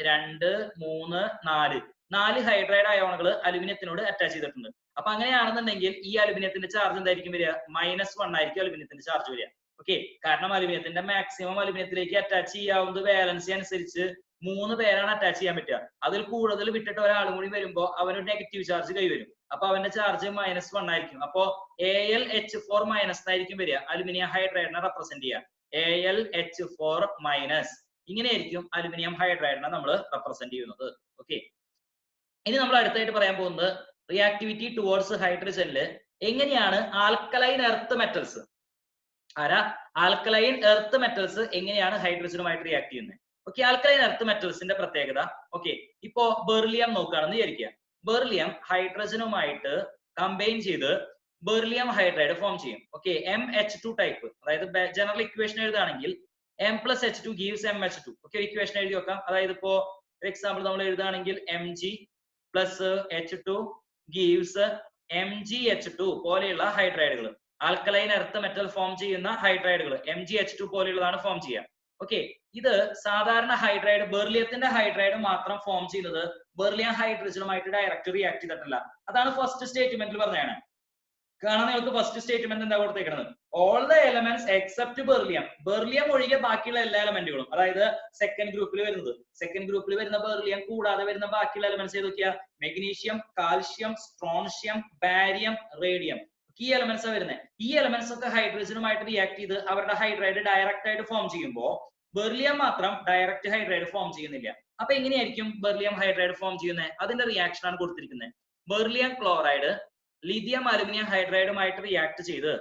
2, 3, 4 4 ഹൈഡ്രൈഡ് അയോണുകൾ അലുമിനിയത്തിനോട് അറ്റാച്ച് ചെയ്തിട്ടുണ്ട്. അപ്പൊ അങ്ങനെയാണെന്നുണ്ടെങ്കിൽ ഈ അലുമിനിയത്തിന്റെ ചാർജ് എന്തായിരിക്കും വരിക? -1 ആയിരിക്കും അലുമിനിയത്തിന്റെ ചാർജ് വരിക. ഓക്കെ, കാരണം അലുമിനിയത്തിന്റെ മാക്സിമം അലുമിനിയത്തിലേക്ക് അറ്റാച്ച് ചെയ്യാവുന്നത് വാലൻസി അനുസരിച്ച് 3 പേരാണ് അറ്റാച്ച് ചെയ്യാൻ പറ്റുക. അതിൽ കൂടുതൽ വിട്ടിട്ട് ഒരാളും കൂടി വരുമ്പോൾ അവന് നെഗറ്റീവ് ചാർജ് കൈവരും. അപ്പൊ അവന്റെ ചാർജ് -1 ആയിരിക്കും. അപ്പോ AlH4 മൈനസ് ആയിരിക്കും വരിക, അലുമിനിയം ഹൈഡ്രൈഡിനെ റെപ്രസെന്റ് ചെയ്യുക. AlH4 മൈനസ്, ഇങ്ങനെയായിരിക്കും അലുമിനിയം ഹൈഡ്രൈഡിനെ നമ്മൾ റെപ്രസെന്റ് ചെയ്യുന്നത്. ഓക്കെ, ഇനി നമ്മൾ അടുത്തായിട്ട് പറയാൻ പോകുന്നത് റിയാക്ടിവിറ്റി ടുവേർഡ്സ് ഹൈഡ്രജനില് എങ്ങനെയാണ് alkaline earth metals, alkaline earth metals എങ്ങനെയാണ് ഹൈഡ്രജനുമായിട്ട് റിയാക്ട് ചെയ്യുന്നത്. ഓക്കെ, ആൽക്കലൈൻ എർത്ത് മെറ്റൽസിന്റെ പ്രത്യേകത. ഓക്കെ, ഇപ്പോ ബെർലിയം നോക്കുകയാണെന്ന് വിചാരിക്കുക. ബെർലിയം ഹൈഡ്രജനുമായിട്ട് കമ്പൈൻ ചെയ്ത് ബെർലിയം ഹൈഡ്രൈഡ് ഫോം ചെയ്യും. ഓക്കെ, MH2 ടൈപ്പ്, അതായത് ജനറൽ ഇക്വേഷൻ എഴുതുകയാണെങ്കിൽ M+H2 gives MH2. Okay, equation എഴുതി വെക്കാം. അതായത് ഇപ്പോ ഫോർ എക്സാമ്പിൾ നമ്മൾ എഴുതുകയാണെങ്കിൽ Mg+H2 gives MgH2 പോലെയുള്ള ഹൈഡ്രൈഡുകൾ, ആൽക്കലൈൻ എർത്ത് മെറ്റൽ ഫോം ചെയ്യുന്ന ഹൈഡ്രൈഡുകൾ MgH2 പോലെയുള്ളതാണ് ഫോം ചെയ്യുക. ഓക്കെ, ഇത് സാധാരണ ഹൈഡ്രൈഡ്, ബെർലിയത്തിന്റെ ഹൈഡ്രൈഡ് മാത്രം ഫോം ചെയ്യുന്നത് ബെർലിയം ഹൈഡ്രജനുമായിട്ട് ഡയറക്റ്റ് റിയാക്ട് ചെയ്തിട്ടില്ല. അതാണ് ഫസ്റ്റ് സ്റ്റേറ്റ്മെന്റിൽ പറഞ്ഞതാണ്. കാരണം നിങ്ങൾക്ക് ഫസ്റ്റ് സ്റ്റേറ്റ്മെന്റ് എന്താ കൊടുത്തേക്കുന്നത്, all the elements except beryllium, beryllium ഒഴികെ ബാക്കിയുള്ള എല്ലാ എലമെന്റുകളും, അതായത് സെക്കൻഡ് ഗ്രൂപ്പിൽ വരുന്ന ബെർലിയം കൂടാതെ വരുന്ന ബാക്കിയുള്ള എലമെന്റ്സ് ഏതൊക്കെയാ, magnesium, calcium, strontium, barium, radium, ഈ എലമെന്റ്സ് വരുന്നത്. ഈ എലമെന്റ്സ് ഒക്കെ ഹൈഡ്രജനുമായിട്ട് റിയാക്ട് ചെയ്ത് അവരുടെ ഹൈഡ്രൈഡ് ഡയറക്റ്റ് ആയിട്ട് ഫോം ചെയ്യുമ്പോൾ ബെർലിയം മാത്രം ഡയറക്റ്റ് ഹൈഡ്രൈഡ് ഫോം ചെയ്യുന്നില്ല. അപ്പൊ എങ്ങനെയായിരിക്കും ബെർലിയം ഹൈഡ്രൈഡ് ഫോം ചെയ്യുന്നത്, അതിന്റെ റിയാക്ഷൻ ആണ് കൊടുത്തിരിക്കുന്നത്. ബെർലിയം ക്ലോറൈഡ് ലിഥിയം അലുമിനിയം ഹൈഡ്രൈഡുമായിട്ട് റിയാക്ട് ചെയ്ത്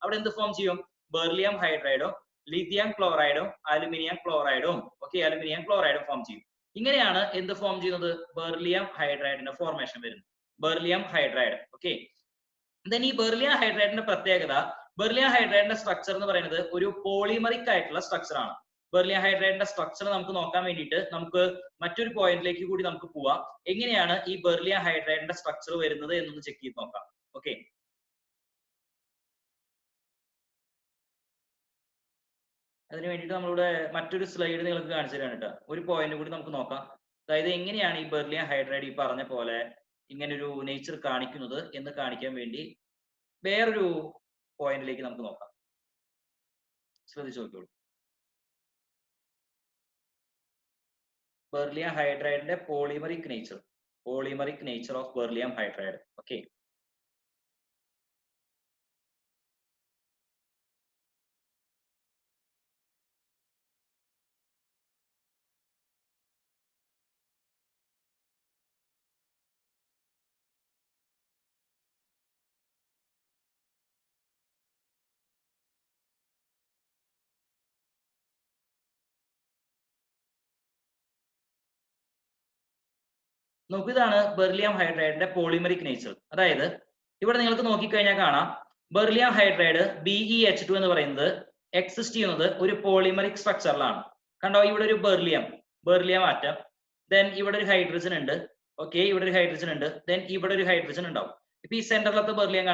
അവിടെ എന്ത് ഫോം ചെയ്യും, ബെർലിയം ഹൈഡ്രൈഡും ലിഥിയം ക്ലോറൈഡും അലുമിനിയം ക്ലോറൈഡും, ഓക്കെ, അലുമിനിയം ക്ലോറൈഡും ഫോം ചെയ്യും. ഇങ്ങനെയാണ് എന്ത് ഫോം ചെയ്യുന്നത്, ബെർലിയം ഹൈഡ്രൈഡിന്റെ ഫോർമേഷൻ വരുന്നത്, ബെർലിയം ഹൈഡ്രൈഡ്. ഓക്കെ, ദെൻ ഈ ബെർലിയം ഹൈഡ്രൈഡിന്റെ പ്രത്യേകത, ബെർലിയം ഹൈഡ്രൈഡിന്റെ സ്ട്രക്ചർ എന്ന് പറയുന്നത് ഒരു പോളിമറിക് ആയിട്ടുള്ള സ്ട്രക്ചർ ആണ്. ബെർലിയം ഹൈഡ്രൈഡിന്റെ സ്ട്രക്ചർ നമുക്ക് നോക്കാൻ വേണ്ടിയിട്ട് നമുക്ക് മറ്റൊരു പോയിന്റിലേക്ക് കൂടി നമുക്ക് പോവാം. എങ്ങനെയാണ് ഈ ബെർലിയം ഹൈഡ്രൈഡിന്റെ സ്ട്രക്ചർ വരുന്നത് എന്നൊന്ന് ചെക്ക് ചെയ്ത് നോക്കാം. ഓക്കെ, അതിന് വേണ്ടിയിട്ട് നമ്മളിവിടെ മറ്റൊരു സ്ലൈഡ് നിങ്ങൾക്ക് കാണിച്ചു തരാണ് കേട്ടോ. ഒരു പോയിന്റ് കൂടി നമുക്ക് നോക്കാം. അതായത് എങ്ങനെയാണ് ഈ ബെർലിയം ഹൈഡ്രൈഡ് ഈ പറഞ്ഞ പോലെ ഇങ്ങനൊരു നേച്ചർ കാണിക്കുന്നത് എന്ന് കാണിക്കാൻ വേണ്ടി വേറൊരു പോയിന്റിലേക്ക് നമുക്ക് നോക്കാം. ശ്രദ്ധിച്ചു നോക്കിയോളൂ. ബെർലിയം ഹൈഡ്രൈഡിന്റെ polymeric nature of beryllium hydride. Okay, നോക്കൂ, ഇതാണ് ബെർലിയം ഹൈഡ്രൈഡിന്റെ പോളിമറിക് നേച്ചർ. അതായത് ഇവിടെ നിങ്ങൾക്ക് നോക്കിക്കഴിഞ്ഞാൽ കാണാം, ബെർലിയം ഹൈഡ്രൈഡ് BeH2 എന്ന് പറയുന്നത് എക്സിസ്റ്റ് ചെയ്യുന്നത് ഒരു പോളിമറിക് സ്ട്രക്ചറിലാണ്. കണ്ടോ, ഇവിടെ ഒരു ബെർലിയം ആറ്റം, ദെൻ ഇവിടെ ഒരു ഹൈഡ്രജൻ ഉണ്ട്. ഓക്കെ, ഇവിടെ ഒരു ഹൈഡ്രജൻ ഉണ്ട്, ദെൻ ഇവിടെ ഒരു ഹൈഡ്രജൻ ഉണ്ടാവും. ഇപ്പൊ ഈ സെന്ററിലത്തെ ബെർലിയം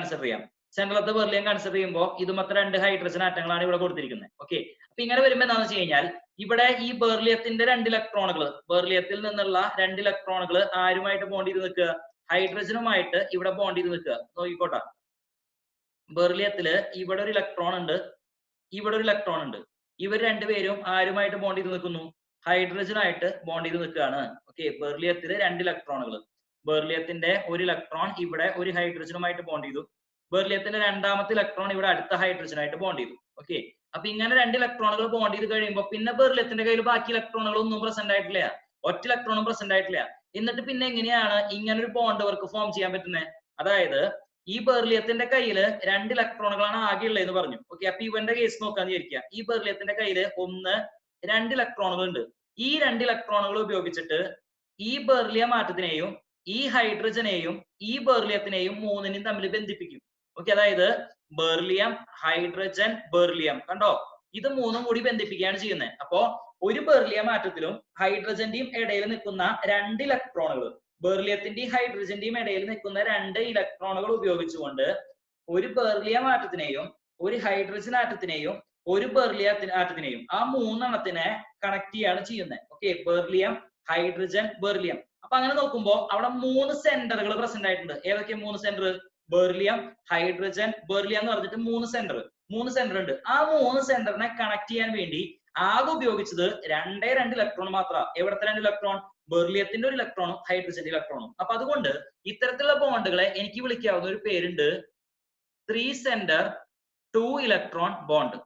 കൺസിഡർ ചെയ്യുമ്പോൾ ഇത് മൊത്തം 2 ഹൈഡ്രജൻ ആറ്റങ്ങളാണ് ഇവിടെ കൊടുത്തിരിക്കുന്നത്. ഓക്കെ, അപ്പൊ ഇങ്ങനെ വരുമ്പോൾ എന്താണെന്ന് വെച്ച് കഴിഞ്ഞാൽ ഇവിടെ ഈ ബെർലിയത്തിന്റെ 2 ഇലക്ട്രോണുകൾ, ബെർലിയത്തിൽ നിന്നുള്ള 2 ഇലക്ട്രോണുകൾ ആരുമായിട്ട് ബോണ്ട് ചെയ്ത് നിൽക്കുക, ഹൈഡ്രജനുമായിട്ട് ഇവിടെ ബോണ്ട് ചെയ്ത് നിൽക്കുക. നോക്കിക്കോട്ടെ, ബെർലിയത്തില് ഇവിടെ ഒരു ഇലക്ട്രോൺ ഉണ്ട്, ഇവിടെ ഒരു ഇലക്ട്രോൺ ഉണ്ട്. ഇവർ രണ്ടുപേരും ആരുമായിട്ട് ബോണ്ട് ചെയ്ത് നിൽക്കുന്നു, ഹൈഡ്രജനായിട്ട് ബോണ്ട് ചെയ്ത് നിൽക്കുകയാണ്. ഓക്കെ, ബെർലിയത്തില് 2 ഇലക്ട്രോണുകൾ, ബെർലിയത്തിന്റെ ഒരു ഇലക്ട്രോൺ ഇവിടെ ഒരു ഹൈഡ്രജനുമായിട്ട് ബോണ്ട് ചെയ്തു, ബെർലിയത്തിന്റെ രണ്ടാമത്തെ ഇലക്ട്രോൺ ഇവിടെ അടുത്ത ഹൈഡ്രജനായിട്ട് ബോണ്ട് ചെയ്തു. ഓക്കെ, അപ്പൊ ഇങ്ങനെ 2 ഇലക്ട്രോണുകൾ ബോണ്ട് ചെയ്ത് കഴിയുമ്പോൾ പിന്നെ ബെർലിയത്തിന്റെ കയ്യിൽ ബാക്കി ഇലക്ട്രോണുകൾ ഒന്നും പ്രസന്റ് ആയിട്ടില്ല, ഒറ്റ ഇലക്ട്രോണും പ്രസന്റ് ആയിട്ടില്ല. എന്നിട്ട് പിന്നെ എങ്ങനെയാണ് ഇങ്ങനെ ഒരു ബോണ്ട് വർക്ക് ഫോം ചെയ്യാൻ പറ്റുന്നത്? അതായത് ഈ ബെർലിയത്തിന്റെ കയ്യില് 2 ഇലക്ട്രോണുകളാണ് ആകെ ഉള്ളത് എന്ന് പറഞ്ഞു. ഓക്കെ, അപ്പൊ ഇവന്റെ കേസ് നോക്കാന്ന് വിചാരിക്കുക. ഈ ബെർലിയത്തിന്റെ കയ്യില് 2 ഇലക്ട്രോണുകൾ ഉണ്ട്. ഈ 2 ഇലക്ട്രോണുകൾ ഉപയോഗിച്ചിട്ട് ഈ ബെർലിയം ആറ്റത്തിനെയും ഈ ഹൈഡ്രജനെയും ഈ ബെർലിയത്തിനെയും 3നെയും തമ്മിൽ ബന്ധിപ്പിക്കും. ഓക്കെ, അതായത് ബെർലിയം, ഹൈഡ്രജൻ, ബെർലിയം, കണ്ടോ, ഇത് 3ഉം കൂടി ബന്ധിപ്പിക്കുകയാണ് ചെയ്യുന്നത്. അപ്പോ ഒരു ബെർലിയം ആറ്റത്തിലും ഹൈഡ്രജന്റെയും ഇടയിൽ നിൽക്കുന്ന 2 ഇലക്ട്രോണുകൾ, ബെർലിയത്തിന്റെയും ഹൈഡ്രജന്റെയും ഇടയിൽ നിൽക്കുന്ന 2 ഇലക്ട്രോണുകൾ ഉപയോഗിച്ചുകൊണ്ട് ഒരു ബെർലിയം ആറ്റത്തിനെയും ഒരു ഹൈഡ്രജൻ ആറ്റത്തിനെയും ഒരു ബെർലിയം ആറ്റത്തിനെയും ആ 3 എണ്ണത്തിനെ കണക്ട് ചെയ്യാണ് ചെയ്യുന്നത്. Okay, beryllium, hydrogen, beryllium. അപ്പൊ അങ്ങനെ നോക്കുമ്പോൾ അവിടെ 3 സെന്ററുകൾ പ്രസന്റ് ആയിട്ടുണ്ട്. ഏതൊക്കെ 3 സെന്റർ? ബെർലിയം, ഹൈഡ്രജൻ, ബെർലിയം എന്ന് പറഞ്ഞിട്ട് 3 സെന്റർ ഉണ്ട്. ആ 3 സെന്ററിനെ കണക്ട് ചെയ്യാൻ വേണ്ടി ആകെ ഉപയോഗിച്ചത് 2 ഇലക്ട്രോൺ മാത്രം. എവിടത്തെ 2 ഇലക്ട്രോൺ? ബെർലിയത്തിന്റെ ഒരു ഇലക്ട്രോണും ഹൈഡ്രജന്റെ ഇലക്ട്രോണും. അപ്പൊ അതുകൊണ്ട് ഇത്തരത്തിലുള്ള ബോണ്ടുകളെ എനിക്ക് വിളിക്കാവുന്ന ഒരു പേരുണ്ട് 3 centre 2 electron bond.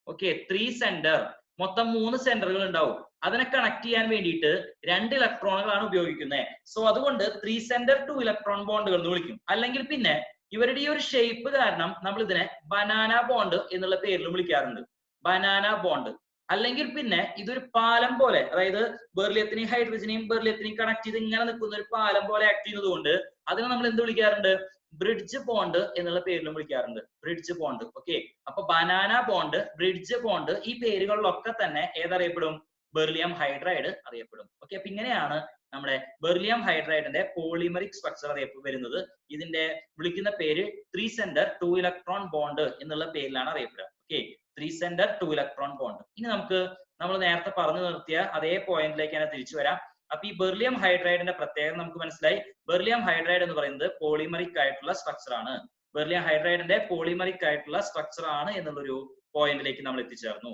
Okay, 3 centre, മൊത്തം 3 സെന്ററുകൾ ഉണ്ടാവും. അതിനെ കണക്ട് ചെയ്യാൻ വേണ്ടിയിട്ട് 2 ഇലക്ട്രോണുകളാണ് ഉപയോഗിക്കുന്നത്. സോ അതുകൊണ്ട് 3 സെന്റർ 2 ഇലക്ട്രോൺ ബോണ്ടുകൾ എന്ന് വിളിക്കും. അല്ലെങ്കിൽ പിന്നെ ഇവരുടെ ഈ ഒരു ഷേപ്പ് കാരണം നമ്മൾ ഇതിനെ ബനാന ബോണ്ട് എന്നുള്ള പേരിൽ വിളിക്കാറുണ്ട്. Banana bond. അല്ലെങ്കിൽ പിന്നെ ഇതൊരു പാലം പോലെ, അതായത് ബെർലിയത്തിനെയും ബെർലിയത്തിനെയും കണക്ട് ചെയ്ത് ഇങ്ങനെ നിൽക്കുന്ന ഒരു പാലം പോലെ ആക്ട് ചെയ്യുന്നത് കൊണ്ട് അതിനെ നമ്മൾ എന്ത് വിളിക്കാറുണ്ട്? ബ്രിഡ്ജ് ബോണ്ട് എന്നുള്ള പേരിലും വിളിക്കാറുണ്ട്. Bridge bond. ഓക്കെ, അപ്പൊ ബനാന ബോണ്ട്, ബ്രിഡ്ജ് ബോണ്ട്, ഈ പേരുകളിലൊക്കെ തന്നെ ഏതറിയപ്പെടും? ബെർലിയം ഹൈഡ്രൈഡ് അറിയപ്പെടും. ഓക്കെ, അപ്പൊ ഇങ്ങനെയാണ് നമ്മുടെ ബെർലിയം ഹൈഡ്രൈഡിന്റെ പോളിമറിക് സ്ട്രക്ചർ അറിയപ്പെടുന്നത്. ഇതിന്റെ വിളിക്കുന്ന പേര് 3 സെന്റർ 2 ഇലക്ട്രോൺ ബോണ്ട് എന്നുള്ള പേരിലാണ് അറിയപ്പെടുക. Okay, 3 centre 2 electron bond. ഇനി നമുക്ക് നമ്മൾ നേരത്തെ പറഞ്ഞു നിർത്തിയ അതേ പോയിന്റിലേക്ക് തന്നെ തിരിച്ചു വരാം. അപ്പൊ ഈ ബെർലിയം ഹൈഡ്രൈഡിന്റെ പ്രത്യേകത നമുക്ക് മനസ്സിലായി. ബെർലിയം ഹൈഡ്രൈഡ് എന്ന് പറയുന്നത് പോളിമറിക് ആയിട്ടുള്ള സ്ട്രക്ചർ ആണ്. ബെർലിയം ഹൈഡ്രൈഡിന്റെ പോളിമറിക് ആയിട്ടുള്ള സ്ട്രക്ചർ ആണ് എന്നുള്ളൊരു പോയിന്റിലേക്ക് നമ്മൾ എത്തിച്ചേർന്നു.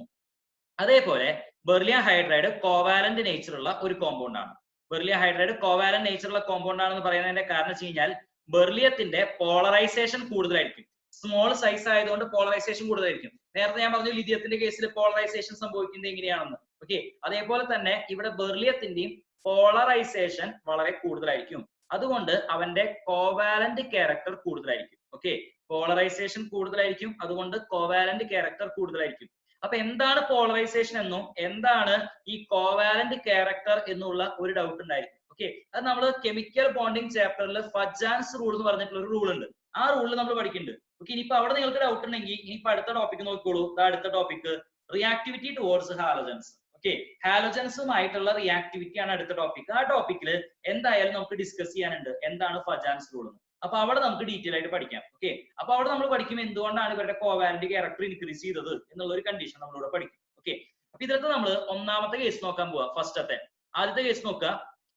അതേപോലെ ബെർലിയം ഹൈഡ്രൈഡ് കോവാലന്റ് നേച്ചർ ഉള്ള ഒരു കോമ്പൗണ്ട് ആണ്. ബെർലിയം ഹൈഡ്രൈഡ് കോവാലന്റ് നേച്ചർ ഉള്ള കോമ്പൗണ്ട് ആണെന്ന് പറയുന്നതിന്റെ കാരണം വെച്ച് കഴിഞ്ഞാൽ ബെർലിയത്തിന്റെ പോളറൈസേഷൻ കൂടുതലായിരിക്കും. സ്മോൾ സൈസ് ആയതുകൊണ്ട് പോളറൈസേഷൻ കൂടുതലായിരിക്കും. നേരത്തെ ഞാൻ പറഞ്ഞു ലിഥിയത്തിന്റെ കേസിൽ പോളറൈസേഷൻ സംഭവിക്കുന്നത് എങ്ങനെയാണെന്ന്. ഓക്കെ, അതേപോലെ തന്നെ ഇവിടെ ബെർലിയത്തിന്റെയും പോളറൈസേഷൻ വളരെ കൂടുതലായിരിക്കും. അതുകൊണ്ട് അവന്റെ കോവാലന്റ് ക്യാരക്ടർ കൂടുതലായിരിക്കും. ഓക്കെ, പോളറൈസേഷൻ കൂടുതലായിരിക്കും, അതുകൊണ്ട് കോവാലന്റ് ക്യാരക്ടർ കൂടുതലായിരിക്കും. അപ്പൊ എന്താണ് പോളറൈസേഷൻ എന്നും എന്താണ് ഈ കോവാലന്റ് ക്യാരക്ടർ എന്നുള്ള ഒരു ഡൗട്ട് ഉണ്ടായിരിക്കും. ഓക്കെ, അത് നമ്മൾ കെമിക്കൽ ബോണ്ടിങ് ചാപ്റ്ററിൽ ഫജാൻസ് റൂൾ എന്ന് പറഞ്ഞിട്ടുള്ള ഒരു റൂൾ ഉണ്ട്. ആ റൂളിൽ നമ്മൾ പഠിക്കുന്നുണ്ട്. ഓക്കെ, ഇനിയിപ്പോ അവിടെ നിങ്ങൾക്ക് ഡൗട്ട് ഉണ്ടെങ്കിൽ ഇനിയിപ്പോ അടുത്ത ടോപ്പിക് നോക്കിക്കോളൂ. അടുത്ത topic reactivity towards halogens. Okay, ഹാലജൻസുമായിട്ടുള്ള റിയാക്ടിവിറ്റി ആണ് അടുത്ത ടോപ്പിക്. ആ ടോപ്പിക്കിൽ എന്തായാലും നമുക്ക് ഡിസ്കസ് ചെയ്യാനുണ്ട് എന്താണ് ഫജാൻസ് റൂൾ എന്ന്. അപ്പൊ അവിടെ നമുക്ക് ഡീറ്റെയിൽ ആയിട്ട് പഠിക്കാം. ഓക്കെ, അപ്പൊ അവിടെ നമ്മൾ പഠിക്കും എന്തുകൊണ്ടാണ് ഇവരുടെ കോവാലന്റ് ക്യാരക്ടർ ഇൻക്രീസ് ചെയ്തത് എന്നുള്ള ഒരു കണ്ടീഷൻ നമ്മളിവിടെ പഠിക്കും. ഓക്കെ, അപ്പൊ ഇതിലത്തെ നമ്മൾ ഒന്നാമത്തെ കേസ് നോക്കാൻ പോവാ. ഫസ്റ്റത്തെ ആദ്യത്തെ കേസ് നോക്കുക.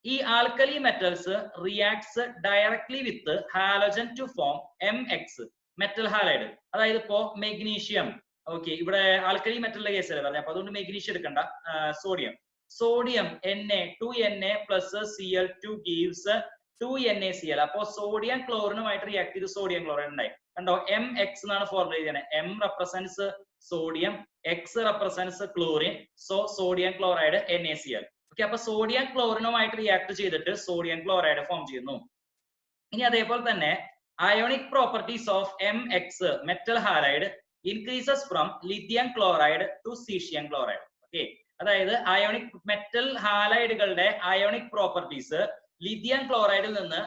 ഈ alkali metals reacts directly with halogen to form MX metal halide. അതായത് ഇപ്പോ മെഗ്നീഷ്യം. ഓക്കെ, ഇവിടെ ആൽക്കലി മെറ്റലിന്റെ കേസല്ലേ പറഞ്ഞത്, അപ്പൊ അതുകൊണ്ട് മെഗ്നീഷ്യം എടുക്കണ്ട. Sodium Na 2Na plus Cl2 gives 2NaCl. അപ്പോ സോഡിയം ക്ലോറിനുമായിട്ട് റിയാക്ട് ചെയ്ത് സോഡിയം ക്ലോറൈഡ് ഉണ്ടായി. കണ്ടോ, MX എന്നാണ് ഫോർമുല ചെയ്യുന്നത്. M represents sodium, X represents chlorine. So sodium chloride NaCl. Okay, അപ്പൊ സോഡിയം ക്ലോറിനുമായിട്ട് റിയാക്ട് ചെയ്തിട്ട് സോഡിയം ക്ലോറൈഡ് ഫോം ചെയ്യുന്നു. ഇനി അതേപോലെ തന്നെ ionic properties of MX metal halide increases from lithium chloride to caesium chloride. Okay, അതായത് ionic metal ഹാലൈഡുകളുടെ ionic properties lithium ക്ലോറൈഡിൽ നിന്ന്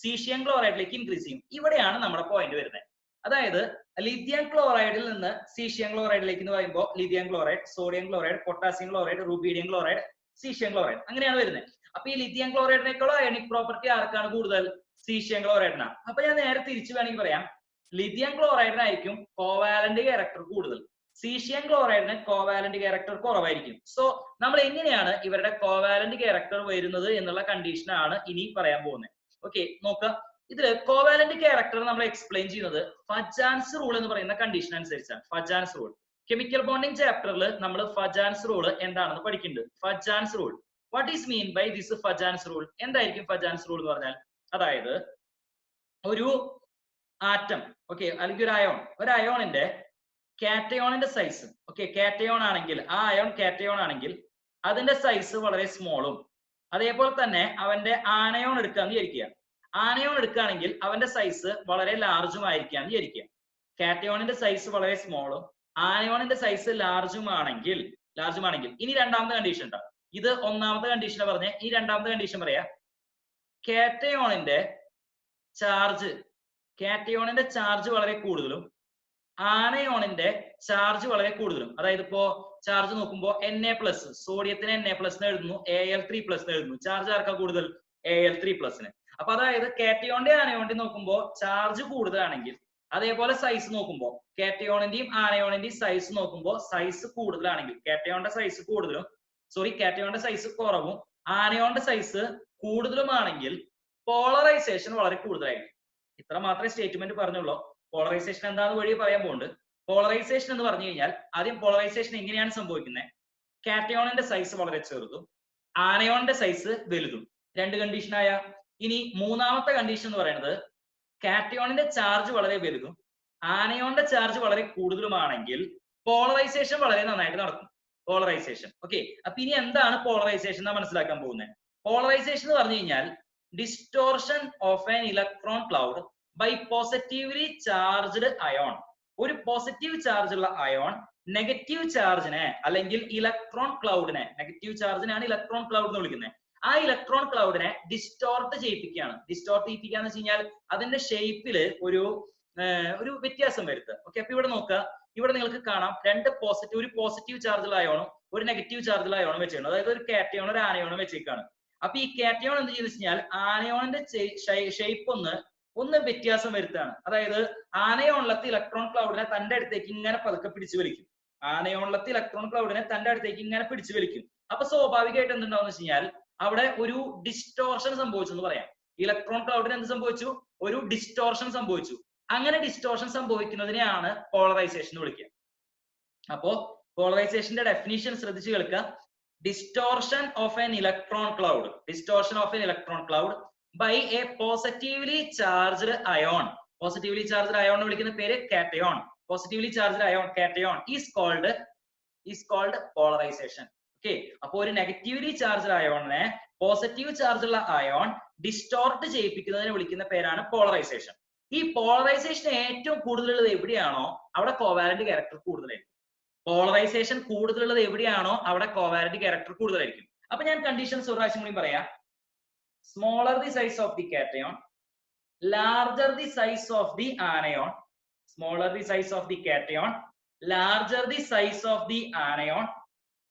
സീഷ്യം ക്ലോറൈഡിലേക്ക് ഇൻക്രീസ് ചെയ്യും. ഇവിടെയാണ് നമ്മുടെ പോയിന്റ് വരുന്നത്. അതായത് ലിഥിയം ക്ലോറൈഡിൽ നിന്ന് സീഷ്യം ക്ലോറൈഡിലേക്ക് എന്ന് പറയുമ്പോൾ lithium chloride, sodium chloride, potassium chloride, rubidium chloride, caesium chloride, അങ്ങനെയാണ് വരുന്നത്. അപ്പൊ ഈ ലിഥിയം ക്ലോറൈഡിനേക്കാളും അയോണിക് പ്രോപ്പർട്ടി ആർക്കാണ് കൂടുതൽ? സീഷ്യം ക്ലോറൈഡിനാണ്. അപ്പൊ ഞാൻ നേരെ തിരിച്ചു വേണമെങ്കിൽ പറയാം, ലിഥിയം ക്ലോറൈഡിനായിരിക്കും കോവാലന്റ് ക്യാരക്ടർ കൂടുതൽ, സീഷ്യം ക്ലോറൈഡിന് കോവാലന്റ് ക്യാരക്ടർ കുറവായിരിക്കും. സോ നമ്മൾ എങ്ങനെയാണ് ഇവരുടെ കോവാലന്റ് ക്യാരക്ടർ വരുന്നത് എന്നുള്ള കണ്ടീഷനാണ് ഇനി പറയാൻ പോകുന്നത്. ഓക്കെ, നോക്കുക. ഇതില് കോവാലന്റ് ക്യാരക്ടർ നമ്മൾ എക്സ്പ്ലെയിൻ ചെയ്യുന്നത് ഫജാൻസ് റൂൾ എന്ന് പറയുന്ന കണ്ടീഷൻ അനുസരിച്ചാണ്. ഫജാൻസ് റൂൾ കെമിക്കൽ ബോണ്ടിങ് ചാപ്റ്ററിൽ നമ്മൾ ഫജാൻസ് റൂൾ എന്താണെന്ന് പഠിക്കുന്നുണ്ട്. Fajans rule, what is mean by this Fajans rule? എന്തായിരിക്കും ഫജാൻസ് റൂൾ എന്ന് പറഞ്ഞാൽ? അതായത് ഒരു ആറ്റം, ഓക്കെ, അല്ലെങ്കിൽ ഒരു അയോണിന്റെ കാറ്റയോണിന്റെ സൈസ്, ഓക്കെ, കാറ്റയോൺ ആണെങ്കിൽ ആ അയോൺ കാറ്റയോൺ ആണെങ്കിൽ അതിന്റെ സൈസ് വളരെ സ്മോളും, അതേപോലെ തന്നെ അവന്റെ ആനയോൺ എടുക്കാന്ന് വിചാരിക്കുക. ആനയോൺ എടുക്കുകയാണെങ്കിൽ അവന്റെ സൈസ് വളരെ ലാർജും ആയിരിക്കാന്ന് വിചാരിക്കുക. കാറ്റയോണിന്റെ സൈസ് വളരെ സ്മോളും ആനയോണിന്റെ സൈസ് ലാർജുമാണെങ്കിൽ ഇനി രണ്ടാമത്തെ കണ്ടീഷൻ ഉണ്ടാവും. ഇത് ഒന്നാമത്തെ കണ്ടീഷനെ പറഞ്ഞ ഈ രണ്ടാമത്തെ കണ്ടീഷൻ പറയാ. കാറ്റയോണിന്റെ ചാർജ് വളരെ കൂടുതലും ആനയോണിന്റെ ചാർജ് വളരെ കൂടുതലും. അതായത് ഇപ്പോ ചാർജ് നോക്കുമ്പോൾ Na+, സോഡിയത്തിന് Na+ എഴുതുന്നു, Al3+ എഴുതുന്നു. ചാർജ് ആർക്കാ കൂടുതൽ? Al3+. അപ്പൊ അതായത് കാറ്റയോണിന്റെ ആനയോണിന്റെ നോക്കുമ്പോൾ ചാർജ് കൂടുതലാണെങ്കിൽ, അതേപോലെ സൈസ് നോക്കുമ്പോൾ കാറ്റയോണിന്റെയും ആനയോണിന്റെയും സൈസ് നോക്കുമ്പോൾ സൈസ് കൂടുതലാണെങ്കിൽ, കാറ്റയോണിന്റെ സൈസ് കുറവും ആനയോണിന്റെ സൈസ് കൂടുതലുമാണെങ്കിൽ പോളറൈസേഷൻ വളരെ കൂടുതലായിരിക്കും. ഇത്ര മാത്രമേ സ്റ്റേറ്റ്മെന്റ് പറഞ്ഞുള്ളൂ. പോളറൈസേഷൻ എന്താണെന്ന് വഴി പറയാൻ പോകുന്നുണ്ട്. പോളറൈസേഷൻ എന്ന് പറഞ്ഞു കഴിഞ്ഞാൽ ആദ്യം പോളറൈസേഷൻ എങ്ങനെയാണ് സംഭവിക്കുന്നത്? കാറ്റയോണിന്റെ സൈസ് വളരെ ചെറുതും ആനയോണിന്റെ സൈസ് വലുതും. രണ്ട് കണ്ടീഷനായ. ഇനി മൂന്നാമത്തെ കണ്ടീഷൻ എന്ന് പറയുന്നത് കാറ്റയോണിന്റെ ചാർജ് വളരെ വലുതും ആനയോണിന്റെ ചാർജ് വളരെ കൂടുതലുമാണെങ്കിൽ പോളറൈസേഷൻ വളരെ നന്നായിട്ട് നടക്കും. പോളറൈസേഷൻ. ഓക്കെ, അപ്പൊ ഇനി എന്താണ് പോളറൈസേഷൻ എന്ന് മനസ്സിലാക്കാൻ പോകുന്നത്. പോളറൈസേഷൻ എന്ന് പറഞ്ഞു കഴിഞ്ഞാൽ distortion of an electron cloud by positively charged ion. ഒരു പോസിറ്റീവ് ചാർജ് ഉള്ള അയോൺ നെഗറ്റീവ് ചാർജിനെ അല്ലെങ്കിൽ ഇലക്ട്രോൺ ക്ലൗഡിനെ, നെഗറ്റീവ് ചാർജിനാണ് ഇലക്ട്രോൺ ക്ലൗഡ് എന്ന് വിളിക്കുന്നത്, ആ ഇലക്ട്രോൺ ക്ലൗഡിനെ ഡിസ്റ്റോർട്ട് ചെയ്യിപ്പിക്കുകയാണ്. ഡിസ്റ്റോർട്ട് ചെയ്യിപ്പിക്കുക എന്ന് വെച്ച് കഴിഞ്ഞാൽ അതിന്റെ ഷേപ്പില് ഒരു വ്യത്യാസം വരുത്തുക. ഓക്കെ, അപ്പൊ ഇവിടെ നോക്കുക, ഇവിടെ നിങ്ങൾക്ക് കാണാം ഒരു പോസിറ്റീവ് ചാർജുള്ള അയോണും ഒരു നെഗറ്റീവ് ചാർജുള്ള അയോണും വെച്ചിട്ടുണ്ട്. അതായത് ഒരു കാറ്റയോൺ ഒരു ആനയോണും വെച്ചേക്കാണ്. അപ്പൊ ഈ കാറ്റയോൺ എന്ത് ചെയ്യുന്ന വെച്ചാൽ ആനയോണിന്റെ ഷേപ്പ് ഒന്ന് വ്യത്യാസം വരുത്താണ്. അതായത് ആനയോണിലത്തെ ഇലക്ട്രോൺ ക്ലൗഡിനെ തന്റെ അടുത്തേക്ക് ഇങ്ങനെ പതുക്കെ പിടിച്ചു വലിക്കും. ആനയോണിലത്തെ ഇലക്ട്രോൺ ക്ലൗഡിനെ തന്റെ അടുത്തേക്ക് ഇങ്ങനെ പിടിച്ചു വലിക്കും. അപ്പൊ സ്വാഭാവികമായിട്ട് എന്തുണ്ടാവും വെച്ച് കഴിഞ്ഞാൽ അവിടെ ഒരു ഡിസ്റ്റോർഷൻ സംഭവിച്ചു എന്ന് പറയാം. ഇലക്ട്രോൺ ക്ലൗഡിന് എന്ത് സംഭവിച്ചു? ഒരു ഡിസ്റ്റോർഷൻ സംഭവിച്ചു. അങ്ങനെ ഡിസ്റ്റോർഷൻ സംഭവിക്കുന്നതിനെയാണ് പോളറൈസേഷൻ എന്ന് വിളിക്കുക. അപ്പോ പോളറൈസേഷന്റെ ഡെഫിനിഷൻ ശ്രദ്ധിച്ചു കേൾക്കുക. Distortion of an electron cloud, distortion of an electron cloud by a positively charged ion. Positively charged ion എന്ന് വിളിക്കുന്ന പേര് cation. Positively charged ion cation is called polarization. Okay, അപ്പൊ ഒരു നെഗറ്റീവ്ലി ചാർജ്ഡ് അയോണിനെ പോസിറ്റീവ് ചാർജ് ഉള്ള ion distort ചെയ്യിപ്പിക്കുന്നതിനെ വിളിക്കുന്ന പേരാണ് പോളറൈസേഷൻ. ഈ പോളറൈസേഷൻ ഏറ്റവും കൂടുതലുള്ളത് എവിടെയാണോ അവിടെ കോവാലന്റ് ക്യാരക്ടർ കൂടുതലായിരിക്കും. പോളറൈസേഷൻ കൂടുതലുള്ളത് എവിടെയാണോ അവിടെ കോവാലന്റ് ക്യാരക്ടർ കൂടുതലായിരിക്കും. അപ്പൊ ഞാൻ കണ്ടീഷൻസ് ഒരു പ്രാവശ്യം കൂടി പറയാം. Smaller the size of the cation, larger the size of the anion. Smaller the size of the cation, larger the size of the anion,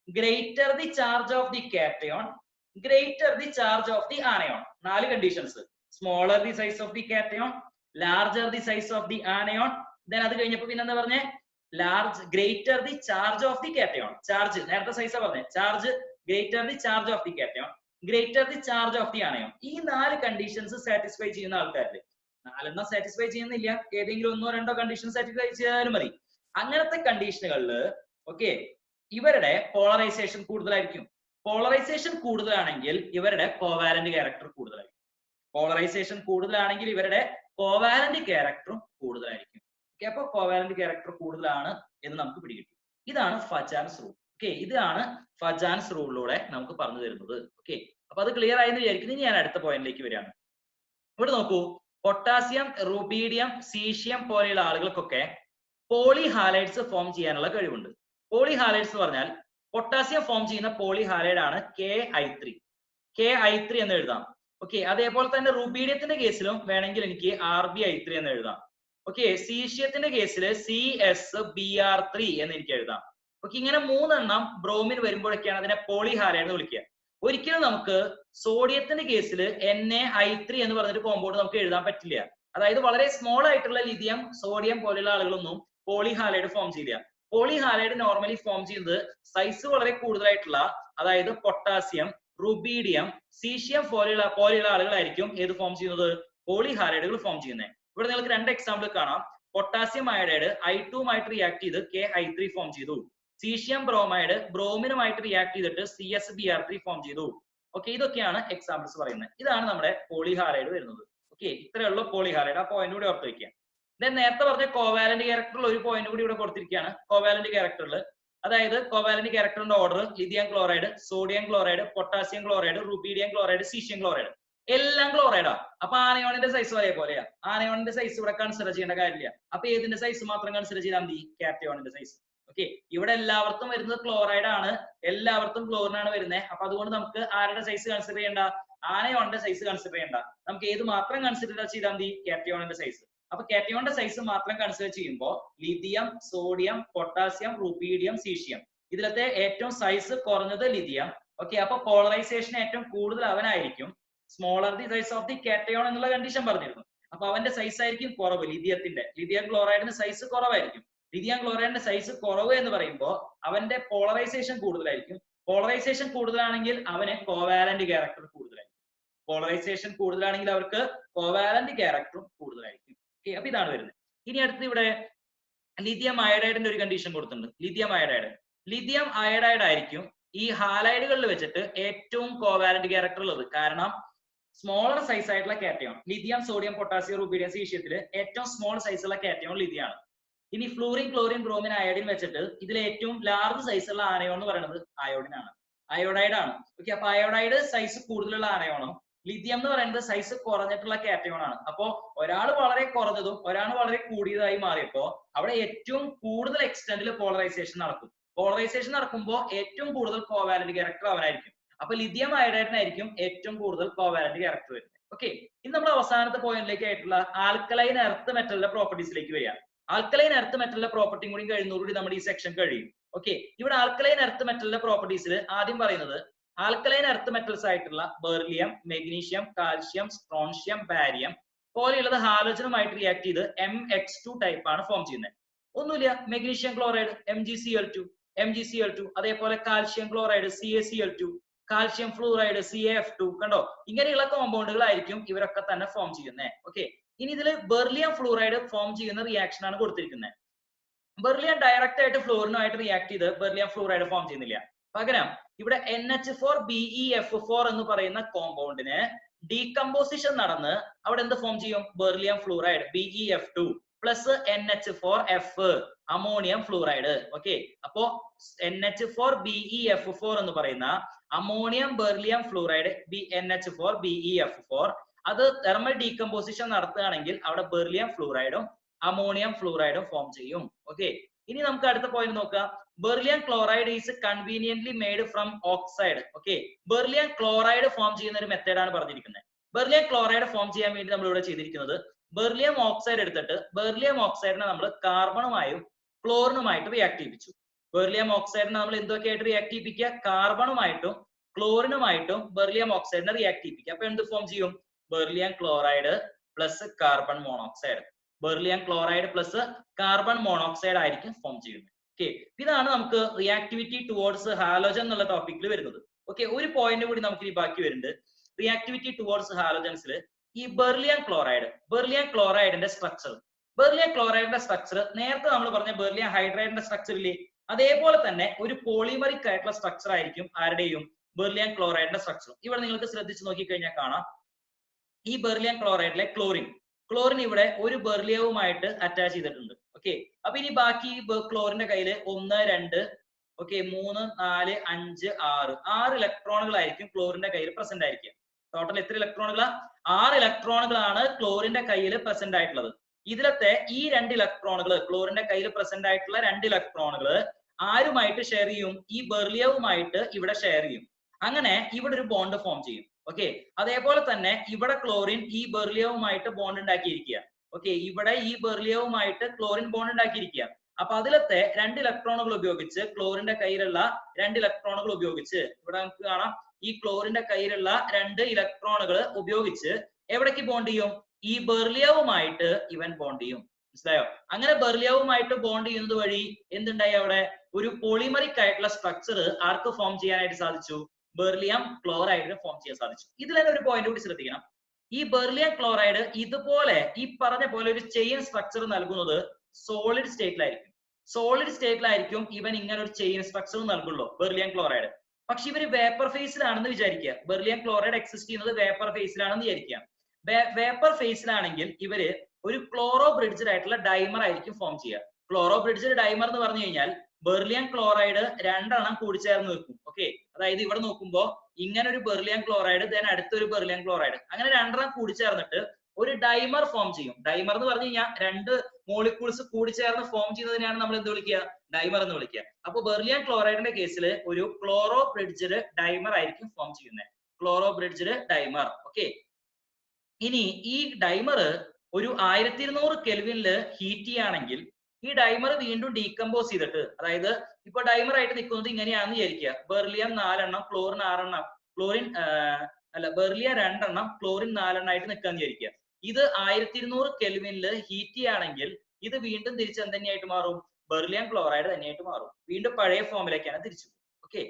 greater the charge of the cation, greater the charge of the anion. 4 conditions. Smaller the size of the cation, larger the size of the anion, then അത് കഴിഞ്ഞപ്പോ പിന്നെ എന്താ പറഞ്ഞേ? Greater the charge of the cation. Charge നേരത്തെ സൈസാ പറഞ്ഞേ, charge greater the charge of the cation, greater the charge of the anion. ഈ 4 conditions satisfy ചെയ്യുന്ന ആൾക്കാരില് 4 satisfy ചെയ്യുന്നില്ല, ഏതെങ്കിലും 1-2 കണ്ടീഷൻ സാറ്റിസ്ഫൈ ചെയ്താലും മതി. അങ്ങനത്തെ കണ്ടീഷനുകളിൽ ഓക്കെ ഇവരുടെ പോളറൈസേഷൻ കൂടുതലായിരിക്കും. പോളറൈസേഷൻ കൂടുതലാണെങ്കിൽ ഇവരുടെ കോവാലന്റ് ക്യാരക്ടർ കൂടുതലായിരിക്കും. പോളറൈസേഷൻ കൂടുതലാണെങ്കിൽ ഇവരുടെ കോവാലന്റ് ക്യാരക്ടറും കൂടുതലായിരിക്കും. ഓക്കെ, അപ്പൊ കോവാലന്റ് ക്യാരക്ടർ കൂടുതലാണ് എന്ന് നമുക്ക് പിടികിട്ടി. ഇതാണ് ഫജാൻസ് റൂൾ. ഓക്കെ, ഇതാണ് ഫജാൻസ് റൂളിലൂടെ നമുക്ക് പറഞ്ഞു തരുന്നത്. ഓക്കെ, അപ്പൊ അത് ക്ലിയർ ആയെന്ന് വിചാരിക്കുന്നു. ഇനി ഞാൻ അടുത്ത പോയിന്റിലേക്ക് വരികയാണ്. ഇവിടെ നോക്കൂ, പൊട്ടാസ്യം, റുബീഡിയം, സീഷ്യം പോലെയുള്ള ആളുകൾക്കൊക്കെ പോളി ഹാലൈഡ്സ് ഫോം ചെയ്യാനുള്ള കഴിവുണ്ട്. പോളി ഹാലൈഡ്സ് എന്ന് പറഞ്ഞാൽ പൊട്ടാസ്യം ഫോം ചെയ്യുന്ന പോളി ഹാലൈഡ് ആണ് KI3. KI3 എന്ന് എഴുതാം. ഓക്കെ, അതേപോലെ തന്നെ റുബീഡിയത്തിന്റെ കേസിലും വേണമെങ്കിൽ എനിക്ക് RbI3 എന്ന് എഴുതാം. ഓക്കെ, സീഷ്യത്തിന്റെ കേസിൽ CSBr3 എന്ന് എനിക്ക് എഴുതാം. ഓക്കെ, ഇങ്ങനെ 3 എണ്ണം ബ്രോമിൻ വരുമ്പോഴൊക്കെയാണ് അതിനെ പോളി ഹാലൈഡ് എന്ന് വിളിക്കുക. ഒരിക്കലും നമുക്ക് സോഡിയത്തിന്റെ കേസിൽ NaI3 എന്ന് പറഞ്ഞൊരു കോമ്പൗണ്ട് നമുക്ക് എഴുതാൻ പറ്റില്ല. അതായത് വളരെ സ്മോൾ ആയിട്ടുള്ള ലിഥിയം, സോഡിയം പോലെയുള്ള ആളുകളൊന്നും പോളി ഹാലൈഡ് ഫോം ചെയ്യില്ല. പോളി ഹാലൈഡ് നോർമലി ഫോം ചെയ്യുന്നത് സൈസ് വളരെ കൂടുതലായിട്ടുള്ള, അതായത് പൊട്ടാസ്യം, റുബീഡിയം, സീഷ്യം പോലെയുള്ള ആളുകളായിരിക്കും ഏത് ഫോം ചെയ്യുന്നത്? പോളി ഹാലൈഡുകൾ ഫോം ചെയ്യുന്നത്. ഇവിടെ നിങ്ങൾക്ക് 2 എക്സാമ്പിൾ കാണാം. പൊട്ടാസ്യം അയഡൈഡ് I2മായിട്ട് റിയാക്ട് ചെയ്ത് KI3 ഫോം ചെയ്തു. സീഷ്യം ബ്രോമൈഡ് ബ്രോമിനുമായിട്ട് റിയാക്ട് ചെയ്തിട്ട് CSBr3 ഫോം ചെയ്തു. ഓക്കെ, ഇതൊക്കെയാണ് എക്സാമ്പിൾസ് പറയുന്നത്. ഇതാണ് നമ്മുടെ പോളി ഹാലൈഡ് വരുന്നത്. ഓക്കെ, ഇത്രയുള്ള പോളി ഹാലൈഡ്. ആ പോയിന്റ് കൂടി ഓർത്ത് വെക്കുക. നേരത്തെ പറഞ്ഞ കോവാലന്റ് ക്യാരക്ടറിൽ ഒരു പോയിന്റ് കൂടി ഇവിടെ കൊടുത്തിരിക്കുകയാണ്. കോവാലന്റ് ക്യാരക്ടറിൽ, അതായത് കോവാലന്റ് ക്യാരക്ടറിന്റെ order lithium chloride, sodium chloride, potassium chloride, rubidium chloride, caesium chloride, എല്ലാം ക്ലോറൈഡാ. അപ്പൊ ആനയോണിന്റെ സൈസ് ഒരേപോലെയാ. ആനയോണിന്റെ സൈസ് ഇവിടെ കൺസിഡർ ചെയ്യേണ്ട കാര്യമില്ല. അപ്പൊ ഏതിന്റെ സൈസ് മാത്രം കൺസിഡർ ചെയ്താൽ മതി? കാറ്റയോണിന്റെ സൈസ്. ഓക്കെ, ഇവിടെ എല്ലാവർക്കും വരുന്നത് ക്ലോറൈഡ് ആണ്, എല്ലാവർക്കും ക്ലോറിനാണ് വരുന്നത്. അപ്പൊ അതുകൊണ്ട് നമുക്ക് ആരുടെ സൈസ് കൺസിഡർ ചെയ്യേണ്ട? ആനയോണിന്റെ സൈസ് കൺസിഡർ ചെയ്യേണ്ട. നമുക്ക് ഏത് മാത്രം കൺസിഡർ ചെയ്താൽ മതി? കാറ്റയോണിന്റെ സൈസ്. അപ്പൊ കാറ്റയോണിന്റെ സൈസ് മാത്രം കൺസിഡർ ചെയ്യുമ്പോൾ lithium, sodium, potassium, rubidium, caesium, ഇതിലത്തെ ഏറ്റവും സൈസ് കുറഞ്ഞത് ലിഥിയം. ഓക്കെ, അപ്പൊ പോളറൈസേഷൻ ഏറ്റവും കൂടുതൽ അവനായിരിക്കും. Smaller the size of the cation എന്നുള്ള കണ്ടീഷൻ പറഞ്ഞിരുന്നു. അപ്പൊ അവന്റെ സൈസ് ആയിരിക്കും കുറവ്. ലിഥിയം ക്ലോറൈഡിന്റെ സൈസ് കുറവായിരിക്കും. ലിഥിയം ക്ലോറൈഡിന്റെ സൈസ് കുറവ് എന്ന് പറയുമ്പോൾ അവന്റെ പോളറൈസേഷൻ കൂടുതലായിരിക്കും. പോളറൈസേഷൻ കൂടുതലാണെങ്കിൽ അവന് കോവാലന്റ് ക്യാരക്ടർ കൂടുതലായിരിക്കും. പോളറൈസേഷൻ കൂടുതലാണെങ്കിൽ അവർക്ക് കോവാലന്റ് ക്യാരക്ടറും കൂടുതലായിരിക്കും. ഓക്കെ, അപ്പൊ ഇതാണ് വരുന്നത്. ഇനി അടുത്ത് ഇവിടെ ലിഥിയം അയഡൈഡിന്റെ ഒരു കണ്ടീഷൻ കൊടുത്തിട്ടുണ്ട്. ലിഥിയം അയഡൈഡ് ആയിരിക്കും ഈ ഹാലൈഡുകളിൽ വെച്ചിട്ട് ഏറ്റവും കോവാലന്റ് ക്യാരക്ടർ ഉള്ളത്. കാരണം സ്മോളർ സൈസ് ആയിട്ടുള്ള cation lithium, sodium, potassium, rubidium, സീഷ്യത്തിൽ ഏറ്റവും സ്മോൾ സൈസ് ഉള്ള കാറ്റയോൺ ലിഥിയാണ്. ഇനി ഫ്ലൂറിൻ, ക്ലോറിൻ, ബ്രോമിൻ, അയഡിൻ വെച്ചിട്ട് ഇതിൽ ഏറ്റവും ലാർജ് സൈസ് ഉള്ള ആനയോൺ എന്ന് പറയുന്നത് അയോഡിൻ ആണ്, അയോഡൈഡ് ആണ്. ഓക്കെ, അപ്പൊ അയോഡൈഡ് സൈസ് കൂടുതലുള്ള ആനയോണും ലിഥിയം എന്ന് പറയുന്നത് സൈസ് കുറഞ്ഞിട്ടുള്ള കാറ്റയോൺ ആണ്. അപ്പോ ഒരാൾ വളരെ കുറഞ്ഞതും ഒരാൾ വളരെ കൂടിയതായി മാറിയപ്പോ അവിടെ ഏറ്റവും കൂടുതൽ എക്സ്റ്റെന്റിൽ പോളറൈസേഷൻ നടക്കും. പോളറൈസേഷൻ നടക്കുമ്പോൾ ഏറ്റവും കൂടുതൽ കോവാലന്റ് ക്യാരക്ടർ അവനായിരിക്കും. അപ്പൊ ലിഥിയം അയഡൈഡിനായിരിക്കും ഏറ്റവും കൂടുതൽ കോവാലന്റ് ക്യാരക്ടർ വരുന്നത്. ഓക്കെ, ഇനി നമ്മൾ അവസാനത്തെ പോയിന്റിലേക്ക് ആയിട്ടുള്ള ആൽക്കലൈൻ എർത്ത് മെറ്റലിന്റെ പ്രോപ്പർട്ടീസിലേക്ക് വരിക. ആൽക്കലൈൻ എർത്ത് മെറ്റലിന്റെ പ്രോപ്പർട്ടിയും കൂടി കഴിയുന്നതോടുകൂടി നമ്മുടെ ഈ സെക്ഷൻ കഴിയും. ഓക്കെ, ഇവിടെ ആൽക്കലൈൻ എർത്ത് മെറ്റലിന്റെ പ്രോപ്പർട്ടീസിൽ ആദ്യം പറയുന്നത് ആൽക്കലൈൻ എർത്ത് മെറ്റൽസ് ആയിട്ടുള്ള beryllium, magnesium, calcium, strontium, barium പോലെയുള്ളത് ഹാലോജനുമായിട്ട് റിയാക്ട് ചെയ്ത് MX2 ടൈപ്പ് ആണ് ഫോം ചെയ്യുന്നത്. ഒന്നുമില്ല, മെഗ്നീഷ്യം ക്ലോറൈഡ് MgCl2, MgCl2, അതേപോലെ calcium chloride CaCl2, calcium fluoride CaF2. കണ്ടോ, ഇങ്ങനെയുള്ള കോമ്പൗണ്ടുകളായിരിക്കും ഇവരൊക്കെ തന്നെ ഫോം ചെയ്യുന്നത്. ഓക്കെ, ഇനി ഇതിൽ ബെർലിയം ഫ്ലൂറൈഡ് ഫോം ചെയ്യുന്ന റിയാക്ഷൻ ആണ് കൊടുത്തിരിക്കുന്നത്. ബെർലിയം ഡയറക്റ്റ് ആയിട്ട് ഫ്ലൂറിനുമായിട്ട് റിയാക്ട് ചെയ്ത് ബെർലിയം ഫ്ലൂറൈഡ് ഫോം ചെയ്യുന്നില്ല. പകരം ഇവിടെ NH4BeF4 എന്ന് പറയുന്ന കോമ്പൗണ്ടിന് ഡീകമ്പോസിഷൻ നടന്ന് അവിടെ എന്ത് ഫോം ചെയ്യും? Beryllium fluoride BeF2 plus NH4F ammonium fluoride. Okay, അപ്പോ NH4BeF4 എന്ന് പറയുന്ന അമോണിയം ബെർലിയം ഫ്ലൂറൈഡ് NH4BeF4 അത് തെർമൽ ഡീകമ്പോസിഷൻ നടത്തുകയാണെങ്കിൽ അവിടെ ബെർലിയം ഫ്ലൂറൈഡും അമോണിയം ഫ്ലൂറൈഡും ഫോം ചെയ്യും. ഓക്കെ, ഇനി നമുക്ക് അടുത്ത പോയിന്റ് നോക്കാം. Beryllium chloride is conveniently made from oxide. Okay, beryllium chloride form ചെയ്യുന്ന ഒരു മെത്തേഡ് ആണ് പറഞ്ഞിരിക്കുന്നത്. ബെർലിയം ക്ലോറൈഡ് ഫോം ചെയ്യാൻ വേണ്ടി നമ്മൾ ഇവിടെ ചെയ്തിരിക്കുന്നത് ബെർലിയം ഓക്സൈഡ് എടുത്തിട്ട് ബെർലിയം ഓക്സൈഡിനെ നമ്മൾ കാർബണുമായും ക്ലോറിനുമായിട്ട് റിയാക്ട് ചെയ്യിപ്പിച്ചു. ബെർലിയം ഓക്സൈഡിനെ നമ്മൾ എന്തൊക്കെയായിട്ട് റിയാക്ട് ചെയ്യിപ്പിക്കുക? കാർബണുമായിട്ടും ക്ലോറിനുമായിട്ടും ബെർലിയം ഓക്സൈഡിനെ റിയാക്ട് ചെയ്യിപ്പിക്കുക. അപ്പൊ എന്ത് ഫോം ചെയ്യും? Beryllium chloride plus carbon monoxide. Beryllium chloride plus carbon monoxide ആയിരിക്കും ഫോം ചെയ്യുന്നത്. ഓക്കെ, ഇതാണ് നമുക്ക് റിയാക്ടിവിറ്റി ടുവേർഡ്സ് ഹാലോജൻ എന്നുള്ള ടോപ്പിക്കിൽ വരുന്നത്. ഓക്കെ, ഒരു പോയിന്റ് കൂടി നമുക്ക് ഇനി ബാക്കി വരുന്നുണ്ട്. റിയാക്ടിവിറ്റി ടുവേർഡ്സ് ഹാലോജൻസിൽ ഈ ബെർലിയം ക്ലോറൈഡിന്റെ സ്ട്രക്ചർ, ബെർലിയം ക്ലോറൈഡിന്റെ സ്ട്രക്ചർ നേരത്തെ നമ്മൾ പറഞ്ഞ ബെർലിയം ഹൈഡ്രൈഡിന്റെ സ്ട്രക്ചർ ഇല്ലേ, അതേപോലെ തന്നെ ഒരു പോളിമറിക് ആയിട്ടുള്ള സ്ട്രക്ചർ ആയിരിക്കും ആരുടെയും ബെർലിയം ക്ലോറൈഡിന്റെ സ്ട്രക്ചർ. ഇവിടെ നിങ്ങൾക്ക് ശ്രദ്ധിച്ചു നോക്കിക്കഴിഞ്ഞാൽ കാണാം, ഈ ബെർലിയം ക്ലോറൈഡിലെ ക്ലോറിൻ ഇവിടെ ഒരു ബെർലിയവുമായിട്ട് അറ്റാച്ച് ചെയ്തിട്ടുണ്ട്. ഓക്കെ, അപ്പൊ ഇനി ബാക്കി ക്ലോറിന്റെ കയ്യില് 1, 2, ഓക്കെ 3, 4, 5, 6 ഇലക്ട്രോണുകളായിരിക്കും ക്ലോറിന്റെ കയ്യിൽ പ്രസന്റ് ആയിരിക്കുക. ടോട്ടൽ എത്ര ഇലക്ട്രോണുകളാ? 6 ഇലക്ട്രോണുകളാണ് ക്ലോറിന്റെ കയ്യിൽ പ്രസന്റ് ആയിട്ടുള്ളത്. ഇതിലത്തെ ഈ 2 ഇലക്ട്രോണുകൾ, ക്ലോറിന്റെ കയ്യിൽ പ്രസന്റ് ആയിട്ടുള്ള 2 ഇലക്ട്രോണുകൾ ആരുമായിട്ട് ഷെയർ ചെയ്യും? ഈ ബെർലിയവുമായിട്ട് ഇവിടെ ഷെയർ ചെയ്യും. അങ്ങനെ ഇവിടെ ഒരു ബോണ്ട് ഫോം ചെയ്യും. ഓക്കെ, അതേപോലെ തന്നെ ഇവിടെ ക്ലോറിൻ ഈ ബെർലിയവുമായിട്ട് ബോണ്ട് ഉണ്ടാക്കിയിരിക്കുക. ഓക്കെ, ഇവിടെ ഈ ബെർലിയവുമായിട്ട് ക്ലോറിൻ ബോണ്ട് ഉണ്ടാക്കിയിരിക്കുക. അപ്പൊ അതിലത്തെ 2 ഇലക്ട്രോണുകൾ ഉപയോഗിച്ച്, ക്ലോറിന്റെ കയ്യിലുള്ള 2 ഇലക്ട്രോണുകൾ ഉപയോഗിച്ച്, ഇവിടെ നമുക്ക് കാണാം ഈ ക്ലോറിന്റെ കയ്യിലുള്ള 2 ഇലക്ട്രോണുകൾ ഉപയോഗിച്ച് എവിടേക്ക് ബോണ്ട് ചെയ്യും? ഈ ബെർലിയവുമായിട്ട് ഇവൻ ബോണ്ട് ചെയ്യും. മനസ്സിലായോ? അങ്ങനെ ബെർലിയവുമായിട്ട് ബോണ്ട് ചെയ്യുന്നത് വഴി എന്തുണ്ടായി? അവിടെ ഒരു പോളിമറിക് ആയിട്ടുള്ള സ്ട്രക്ചർ ആർക്ക് ഫോം ചെയ്യാനായിട്ട് സാധിച്ചു? ബെർലിയം ക്ലോറൈഡിന് ഫോം ചെയ്യാൻ സാധിച്ചു. ഇതിൽ തന്നെ ഒരു പോയിന്റ് കൂടി ശ്രദ്ധിക്കണം. ഈ ബെർലിയം ക്ലോറൈഡ് ഇതുപോലെ ഈ പറഞ്ഞ പോലെ ഒരു ചെയിൻ സ്ട്രക്ചർ നൽകുന്നത് സോളിഡ് സ്റ്റേറ്റിലായിരിക്കും. സോളിഡ് സ്റ്റേറ്റിലായിരിക്കും ഇവൻ ഇങ്ങനെ ഒരു ചെയിൻ സ്ട്രക്ചർ നൽകുള്ളൂ ബെർലിയം ക്ലോറൈഡ്. പക്ഷെ ഇവര് വേപ്പർ ഫേസിലാണെന്ന് വിചാരിക്കുക. ബെർലിയം ക്ലോറൈഡ് എക്സിസ്റ്റ് ചെയ്യുന്നത് വേപ്പർ ഫേസിലാണെന്ന് വിചാരിക്കുക. വേപ്പർ ഫേസിലാണെങ്കിൽ ഇവര് ഒരു ക്ലോറോ ബ്രിഡ്ജഡ് ആയിട്ടുള്ള ഡൈമർ ആയിരിക്കും ഫോം ചെയ്യുക. ക്ലോറോ ബ്രിഡ്ജഡ് ഡൈമർ എന്ന് പറഞ്ഞു കഴിഞ്ഞാൽ ബെർലിയം ക്ലോറൈഡ് 2 എണ്ണം കൂടിച്ചേർന്ന് നിൽക്കും. ഓക്കെ, അതായത് ഇവിടെ നോക്കുമ്പോൾ ഇങ്ങനെ ഒരു ബെർലിയം ക്ലോറൈഡ്, then അടുത്തൊരു ബെർലിയം ക്ലോറൈഡ്, അങ്ങനെ 2 എണ്ണം കൂടിച്ചേർന്നിട്ട് ഒരു ഡൈമർ ഫോം ചെയ്യും. ഡൈമർ എന്ന് പറഞ്ഞു കഴിഞ്ഞാൽ 2 മോളിക്യൂൾസ് കൂടിച്ചേർന്ന് ഫോം ചെയ്യുന്നതിനാണ് നമ്മൾ എന്ത് വിളിക്കുക? ഡൈമർ എന്ന് വിളിക്കുക. അപ്പൊ ബെർലിയം ക്ലോറൈഡിന്റെ കേസിൽ ഒരു ക്ലോറോ ബ്രിഡ്ജഡ് ഡൈമർ ആയിരിക്കും ഫോം ചെയ്യുന്നത്. Chloro bridged dimer. ഓക്കെ, ഇനി ഈ ഡൈമർ ഒരു 1200 കെൽവിനില് ഹീറ്റ് ചെയ്യുകയാണെങ്കിൽ ഈ ഡൈമർ വീണ്ടും ഡീകമ്പോസ് ചെയ്തിട്ട്, അതായത് ഇപ്പൊ ഡൈമർ ആയിട്ട് നിൽക്കുന്നത് ഇങ്ങനെയാണെന്ന് വിചാരിക്കുക. ബെർലിയം 4 എണ്ണം, ക്ലോറിൻ 6 എണ്ണം, ബെർലിയം 2 എണ്ണം, ക്ലോറിൻ 4 എണ്ണം ആയിട്ട് നിൽക്കാന്ന് വിചാരിക്കുക. ഇത് 1200 കെൽവിനില് ഹീറ്റ് ചെയ്യുകയാണെങ്കിൽ ഇത് വീണ്ടും തിരിച്ച് എന്തെന്നെയായിട്ട് മാറും? ബെർലിയം ക്ലോറൈഡ് തന്നെയായിട്ട് മാറും. വീണ്ടും പഴയ ഫോമിലേക്കാണ് തിരിച്ചു. ഓക്കെ,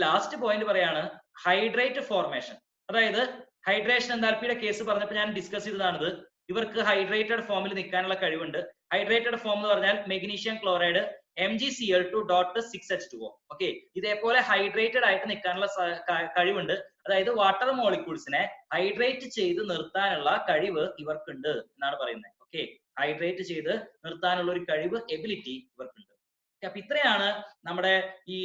ലാസ്റ്റ് പോയിന്റ് പറയാണ് ഹൈഡ്രേറ്റ് ഫോർമേഷൻ. അതായത് ഹൈഡ്രേഷൻ എൻതാൽപ്പിയുടെ കേസ് പറഞ്ഞപ്പോൾ ഞാൻ ഡിസ്കസ് ചെയ്തതാണിത്. ഇവർക്ക് ഹൈഡ്രേറ്റഡ് ഫോമിൽ നിൽക്കാനുള്ള കഴിവുണ്ട്. ഹൈഡ്രേറ്റഡ് ഫോം എന്ന് പറഞ്ഞാൽ മെഗ്നീഷ്യം ക്ലോറൈഡ് MgCl2.6H2O. ഓക്കെ, ഇതേപോലെ ഹൈഡ്രേറ്റഡ് ആയിട്ട് നിൽക്കാനുള്ള കഴിവുണ്ട്. അതായത് വാട്ടർ മോളിക്യൂൾസിനെ ഹൈഡ്രേറ്റ് ചെയ്ത് നിർത്താനുള്ള കഴിവ് ഇവർക്കുണ്ട് എന്നാണ് പറയുന്നത്. ഓക്കെ, ഹൈഡ്രേറ്റ് ചെയ്ത് നിർത്താനുള്ള ഒരു കഴിവ്, എബിലിറ്റി ഇവർക്കുണ്ട്. അപ്പൊ ഇത്രയാണ് നമ്മുടെ ഈ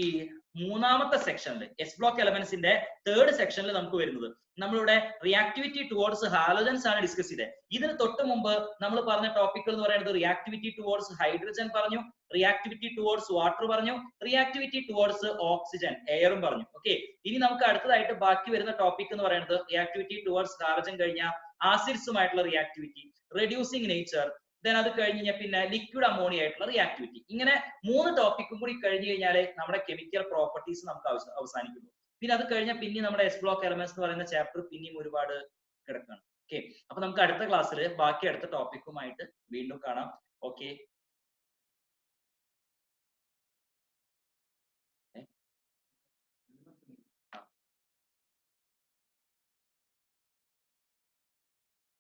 മൂന്നാമത്തെ സെക്ഷനിൽ, എസ് ബ്ലോക്ക് എലമെന്റ്സിന്റെ തേർഡ് സെക്ഷനിൽ നമുക്ക് വരുന്നത്. നമ്മളിവിടെ റിയാക്ടിവിറ്റി ടുവേർഡ്സ് ഹാലോജൻസ് ആണ് ഡിസ്കസ് ചെയ്തത്. ഇതിന് തൊട്ട് മുമ്പ് നമ്മൾ പറഞ്ഞ ടോപ്പിക്കുകൾ എന്ന് പറയുന്നത് റിയാക്ടിവിറ്റി ടുവേർഡ്സ് ഹൈഡ്രജൻ പറഞ്ഞു, റിയാക്ടിവിറ്റി ടുവേർഡ്സ് വാട്ടർ പറഞ്ഞു, റിയാക്ടിവിറ്റി ടുവേർഡ്സ് ഓക്സിജൻ എയറും പറഞ്ഞു. ഓക്കെ, ഇനി നമുക്ക് അടുത്തതായിട്ട് ബാക്കി വരുന്ന ടോപ്പിക് എന്ന് പറയുന്നത് റിയാക്ടിവിറ്റി ടുവേർഡ്സ് ഹാലോജൻ കഴിഞ്ഞ ആസിഡ്സുമായിട്ടുള്ള റിയാക്ടിവിറ്റി, റെഡ്യൂസിങ് നേച്ചർ, ദെൻ അത് കഴിഞ്ഞ് പിന്നെ ലിക്വിഡ് അമോണിയ ആയിട്ടുള്ള റിയാക്ടിവിറ്റി. ഇങ്ങനെ 3 ടോപ്പിക്കും കൂടി കഴിഞ്ഞു കഴിഞ്ഞാൽ നമ്മുടെ കെമിക്കൽ പ്രോപ്പർട്ടീസ് നമുക്ക് അവസാനിക്കുന്നു. പിന്നെ അത് കഴിഞ്ഞാൽ പിന്നെ നമ്മുടെ എസ് ബ്ലോക്ക് എലമെന്റ്സ് എന്ന് പറയുന്ന ചാപ്റ്റർ പിന്നെയും ഒരുപാട് കിടക്കുകയാണ്. ഓക്കെ, അപ്പൊ നമുക്ക് അടുത്ത ക്ലാസ്സിൽ ബാക്കി അടുത്ത ടോപ്പിക്കുമായിട്ട് വീണ്ടും കാണാം. ഓക്കെ.